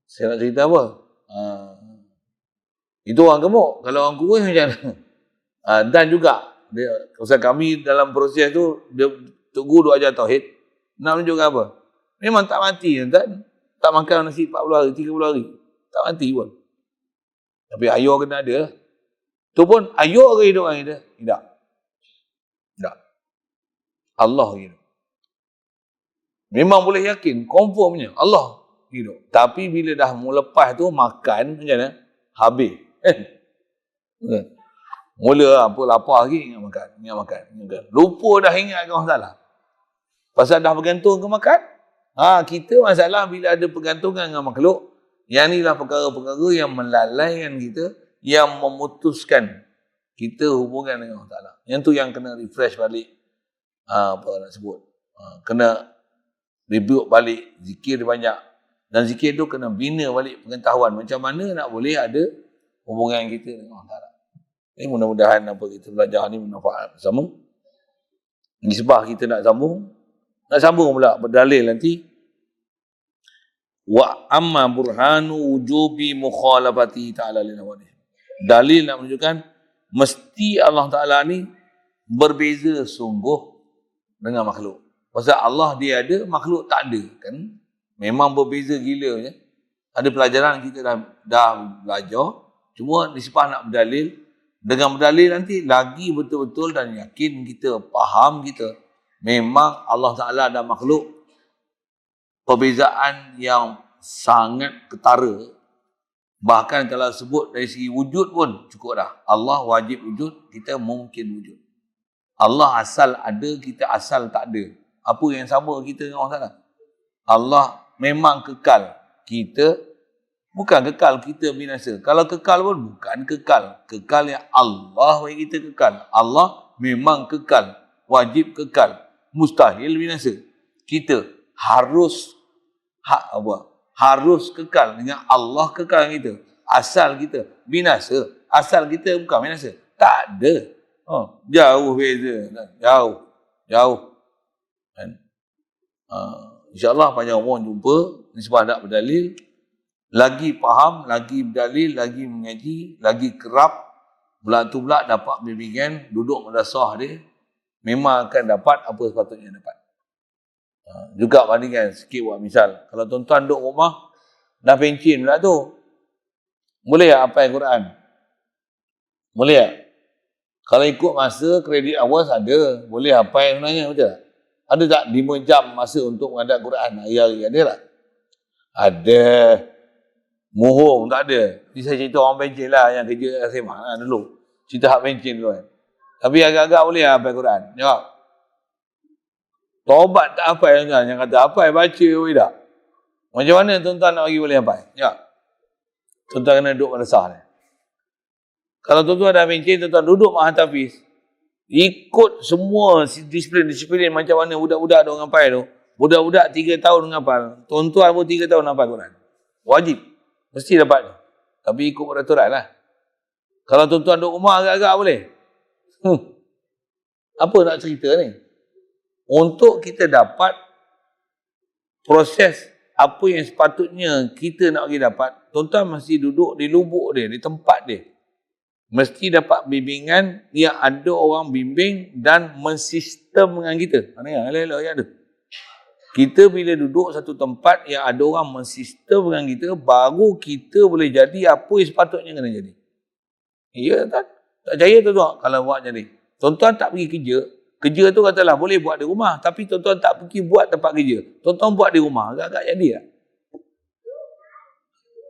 Saya nak cerita apa? Itu orang gemuk. Kalau orang kurus macam mana? Dan juga, pasal kami dalam proses tu, Tok Guru ajar tauhid. Nak menunjukkan apa? Memang tak mati kan? Tak makan nasi 40 hari, 30 hari. Tak mati pun. Tapi ayah kena ada. Tu pun ayah ke hidup orang kita? Tidak. Allah hidup. Memang boleh yakin, confirmnya Allah hidup. Tapi bila dah melepas tu makan macam mana? Habis. Mula apa lapar lagi ingat makan. Lupa dah ingat ke Allah Ta'ala. Pasal dah bergantung ke makan. Kita masalah bila ada pergantungan dengan makhluk. Yang inilah perkara-perkara yang melalaikan kita, yang memutuskan kita hubungan dengan Allah Ta'ala. Yang tu yang kena refresh balik. Apa nak sebut? Kena review balik, zikir banyak. Dan zikir tu kena bina balik pengetahuan macam mana nak boleh ada hubungan kita dengan Allah Ta'ala. Mudah-mudahan apa kita belajar ni bermanfaat bersama. Nisbah kita nak sambung pula berdalil nanti. Wa amma burhanu wujubi mukhalafati ta'ala li nawadih. Dalil nak menunjukkan mesti Allah Ta'ala ni berbeza sungguh dengan makhluk. Pasal Allah dia ada, makhluk tak ada kan. Memang berbeza gila je. Ada pelajaran kita dah belajar. Cuma nisbah nak berdalil. Dengan berdalil nanti lagi betul-betul dan yakin kita, faham kita. Memang Allah Ta'ala ada makhluk. Perbezaan yang sangat ketara. Bahkan kalau sebut dari segi wujud pun cukup dah. Allah wajib wujud, kita mungkin wujud. Allah asal ada, kita asal tak ada. Apa yang sama kita dengan Allah Ta'ala? Allah memang kekal. Kita bukan kekal, kita binasa. Kalau kekal pun bukan kekal. Kekal yang Allah bagi kita kekal. Allah memang kekal. Wajib kekal. Mustahil binasa. Kita harus harus kekal dengan Allah kekal kita. Asal kita binasa. Asal kita bukan binasa. Tak ada. Jauh beza. Jauh. Kan? InsyaAllah panjang umur jumpa. Nisbah nak berdalil. Lagi faham, lagi berdalil, lagi mengaji, lagi kerap. Pula dapat bimbingan, duduk madrasah dia. Memang akan dapat apa sepatutnya dapat. Juga bandingkan sikit buat misal. Kalau tuan-tuan duduk rumah, dah pencin pula tu. Boleh tak hafal Quran? Boleh tak? Kalau ikut masa, kredit awas ada. Boleh hafal sebenarnya, betul tak? Ada tak 5 jam masa untuk menghadap Quran hari-hari? Ada tak? Ada. Mohong tak ada. Ini saya cerita orang pencin lah yang kerja SMA lah dulu. Cerita hak pencin dulu kan. Tapi agak-agak boleh lah hafal Quran. Jawab. Taubat tak hafal tuan-tuan. Yang kata hafal baca boleh tak? Macam mana tuan-tuan nak bagi boleh hafal? Jawab. Tuan-tuan kena duduk madrasah ni. Kalau tuan-tuan dah pencin, tuan-tuan duduk mahat hafiz. Ikut semua disiplin macam mana budak-budak duk hafal tu. Budak-budak 3 tahun hafal. Tuan-tuan pun 3 tahun hafal Quran. Wajib. Mesti dapat. Tapi ikut peraturan lah. Kalau tuan-tuan duduk rumah agak-agak boleh. Apa nak cerita ni? Untuk kita dapat proses apa yang sepatutnya kita nak pergi dapat, tuan-tuan mesti duduk di lubuk dia, di tempat dia. Mesti dapat bimbingan yang ada orang bimbing dan mensistem dengan kita. Mana elok-elok yang ada. Kita bila duduk satu tempat yang ada orang mensistem dengan kita, baru kita boleh jadi apa yang sepatutnya kena jadi. Ya tak? Tak percaya tuan-tuan kalau buat jadi. Tuan-tuan tak pergi kerja, kerja tu katalah boleh buat di rumah, tapi tuan-tuan tak pergi buat tempat kerja. Tuan-tuan buat di rumah, agak-agak jadi tak?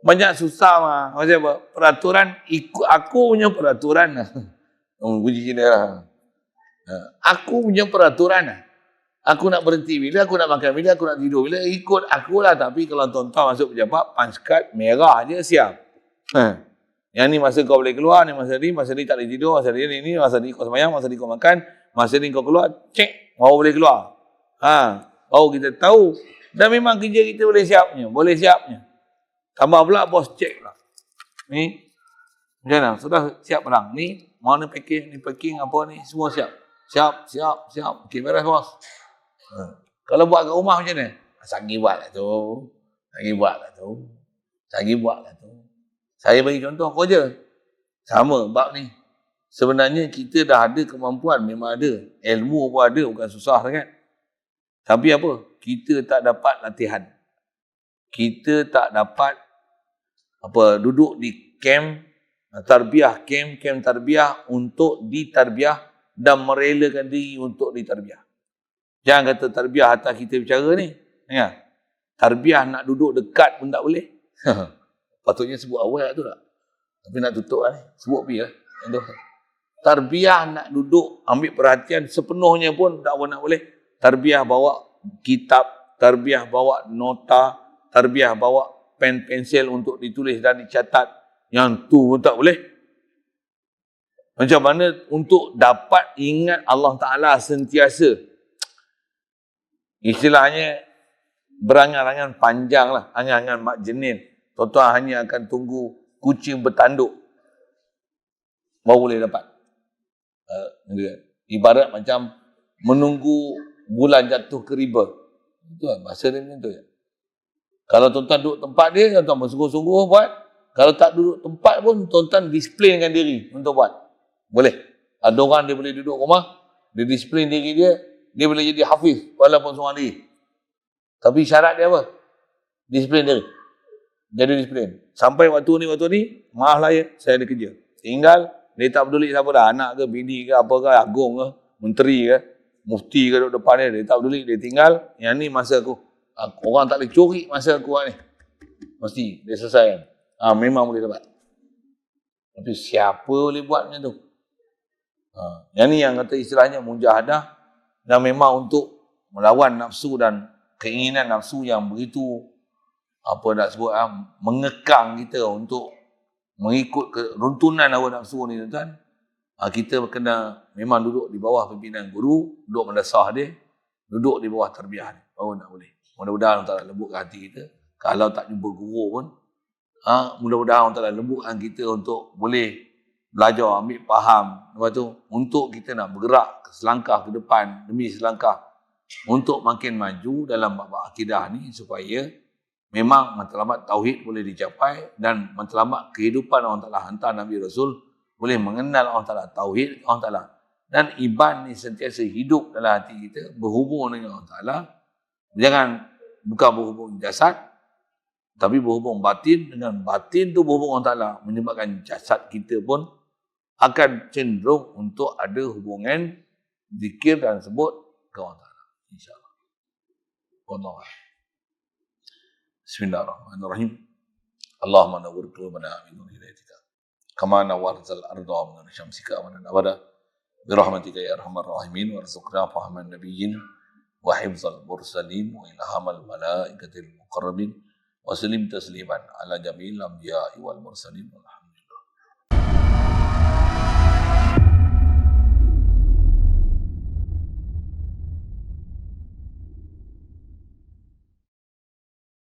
Banyak susah mah. Macam apa? Peraturan, ikut aku punya peraturan lah. Puji Cina lah. Aku punya peraturan lah. Aku nak berhenti bila, aku nak makan bila, aku nak tidur bila, ikut aku lah. Tapi kalau tuan-tuan masuk pejabat, punch card merah je siap. Yang ni masa kau boleh keluar, ni masa ni tak boleh tidur, masa ni, masa ni kau sembahyang, masa ni kau makan, masa ni kau keluar, cek, baru boleh keluar. Baru kita tahu. Dan memang kerja kita boleh siapnya. Tambah pula bos cek lah. Ni, macam mana? Sudah siap barang. Ni, mana packing, ni packing apa ni, semua siap. Siap. Okey, beres bos. Kalau buat kat rumah macam mana? Sagi buat lah tu. Saya bagi contoh kau je. Sama bab ni. Sebenarnya kita dah ada kemampuan, memang ada. Ilmu pun ada, bukan susah sangat. Tapi apa? Kita tak dapat latihan. Kita tak dapat duduk di camp tarbiyah, camp tarbiyah untuk ditarbiyah dan merelakan diri untuk ditarbiyah. Jangan kata tarbiyah atas kita bicara ni. Ya. Tarbiyah nak duduk dekat pun tak boleh. Patutnya sebut awal tu tak? Tapi nak tutup lah ni. Sebut pergi lah. Tarbiyah nak duduk, ambil perhatian sepenuhnya pun tak boleh. Tarbiyah bawa kitab, tarbiyah bawa nota, tarbiyah bawa pen pensel untuk ditulis dan dicatat. Yang tu pun tak boleh. Macam mana untuk dapat ingat Allah Ta'ala sentiasa? Istilahnya, berangan-angan panjang lah, angan-angan mak jenin. Tuan-tuan hanya akan tunggu kucing bertanduk baru boleh dapat. Ibarat macam menunggu bulan jatuh ke riba. Itu lah, bahasa dia macam tu je. Kalau tuan-tuan duduk tempat dia, tuan-tuan bersungguh-sungguh buat. Kalau tak duduk tempat pun, tuan-tuan displaykan diri untuk buat. Boleh. Ada orang dia boleh duduk rumah, dia display diri dia, dia boleh jadi hafiz walaupun seorang diri. Tapi syarat dia apa? Disiplin diri. Jadi disiplin. Sampai waktu ni, maaf lah ya, saya ada kerja. Tinggal, dia tak peduli siapa dah, anak ke, bini ke, apa ke, agung ke, menteri ke, mufti ke duduk depan dia tak peduli, dia tinggal, yang ni masa aku. Orang tak boleh curi masa aku ni. Mesti, dia selesaikan. Memang boleh dapat. Tapi siapa boleh buat macam tu? Yang ni yang kata istilahnya mujahadah, dan memang untuk melawan nafsu dan keinginan nafsu yang begitu mengekang kita untuk mengikut runtunan hawa nafsu ni tuan. Kita kena memang duduk di bawah pimpinan guru, duduk mendasah dia, duduk di bawah tarbiyah dia, baru nak boleh. Mudah-mudahan Allah Ta'ala lembutkan hati kita. Kalau tak jumpa guru pun, mudah-mudahan Allah Ta'ala lembutkan kita untuk boleh belajar, ambil faham. Lepas tu, untuk kita nak bergerak selangkah ke depan demi selangkah untuk makin maju dalam bab akidah ni, supaya memang matlamat tauhid boleh dicapai dan matlamat kehidupan Allah Ta'ala hantar Nabi Rasul boleh mengenal Allah Ta'ala, tauhid Allah Ta'ala. Dan iman ni sentiasa hidup dalam hati kita, berhubung dengan Allah Ta'ala. Jangan bukan berhubung jasad, tapi berhubung batin. Dengan batin tu berhubung Allah Ta'ala, menyebabkan jasad kita pun akan cenderung untuk ada hubungan zikir dan sebut ke Allah Ta'ala. InsyaAllah. Wallahu a'lam. Bismillahirrahmanirrahim. Allahumma nawwir qulubana min nur hidayatika kama nawwartal arda min nur syamsika wa abada bi rahmatika ya arhamar rahimin warzuqna fahman nabiyyin wa hifzal mursalin wa ilhamal malaikatil muqarrabin wa sallim tasliman ala jamil anbiya'i wal mursalin walhamdulillah.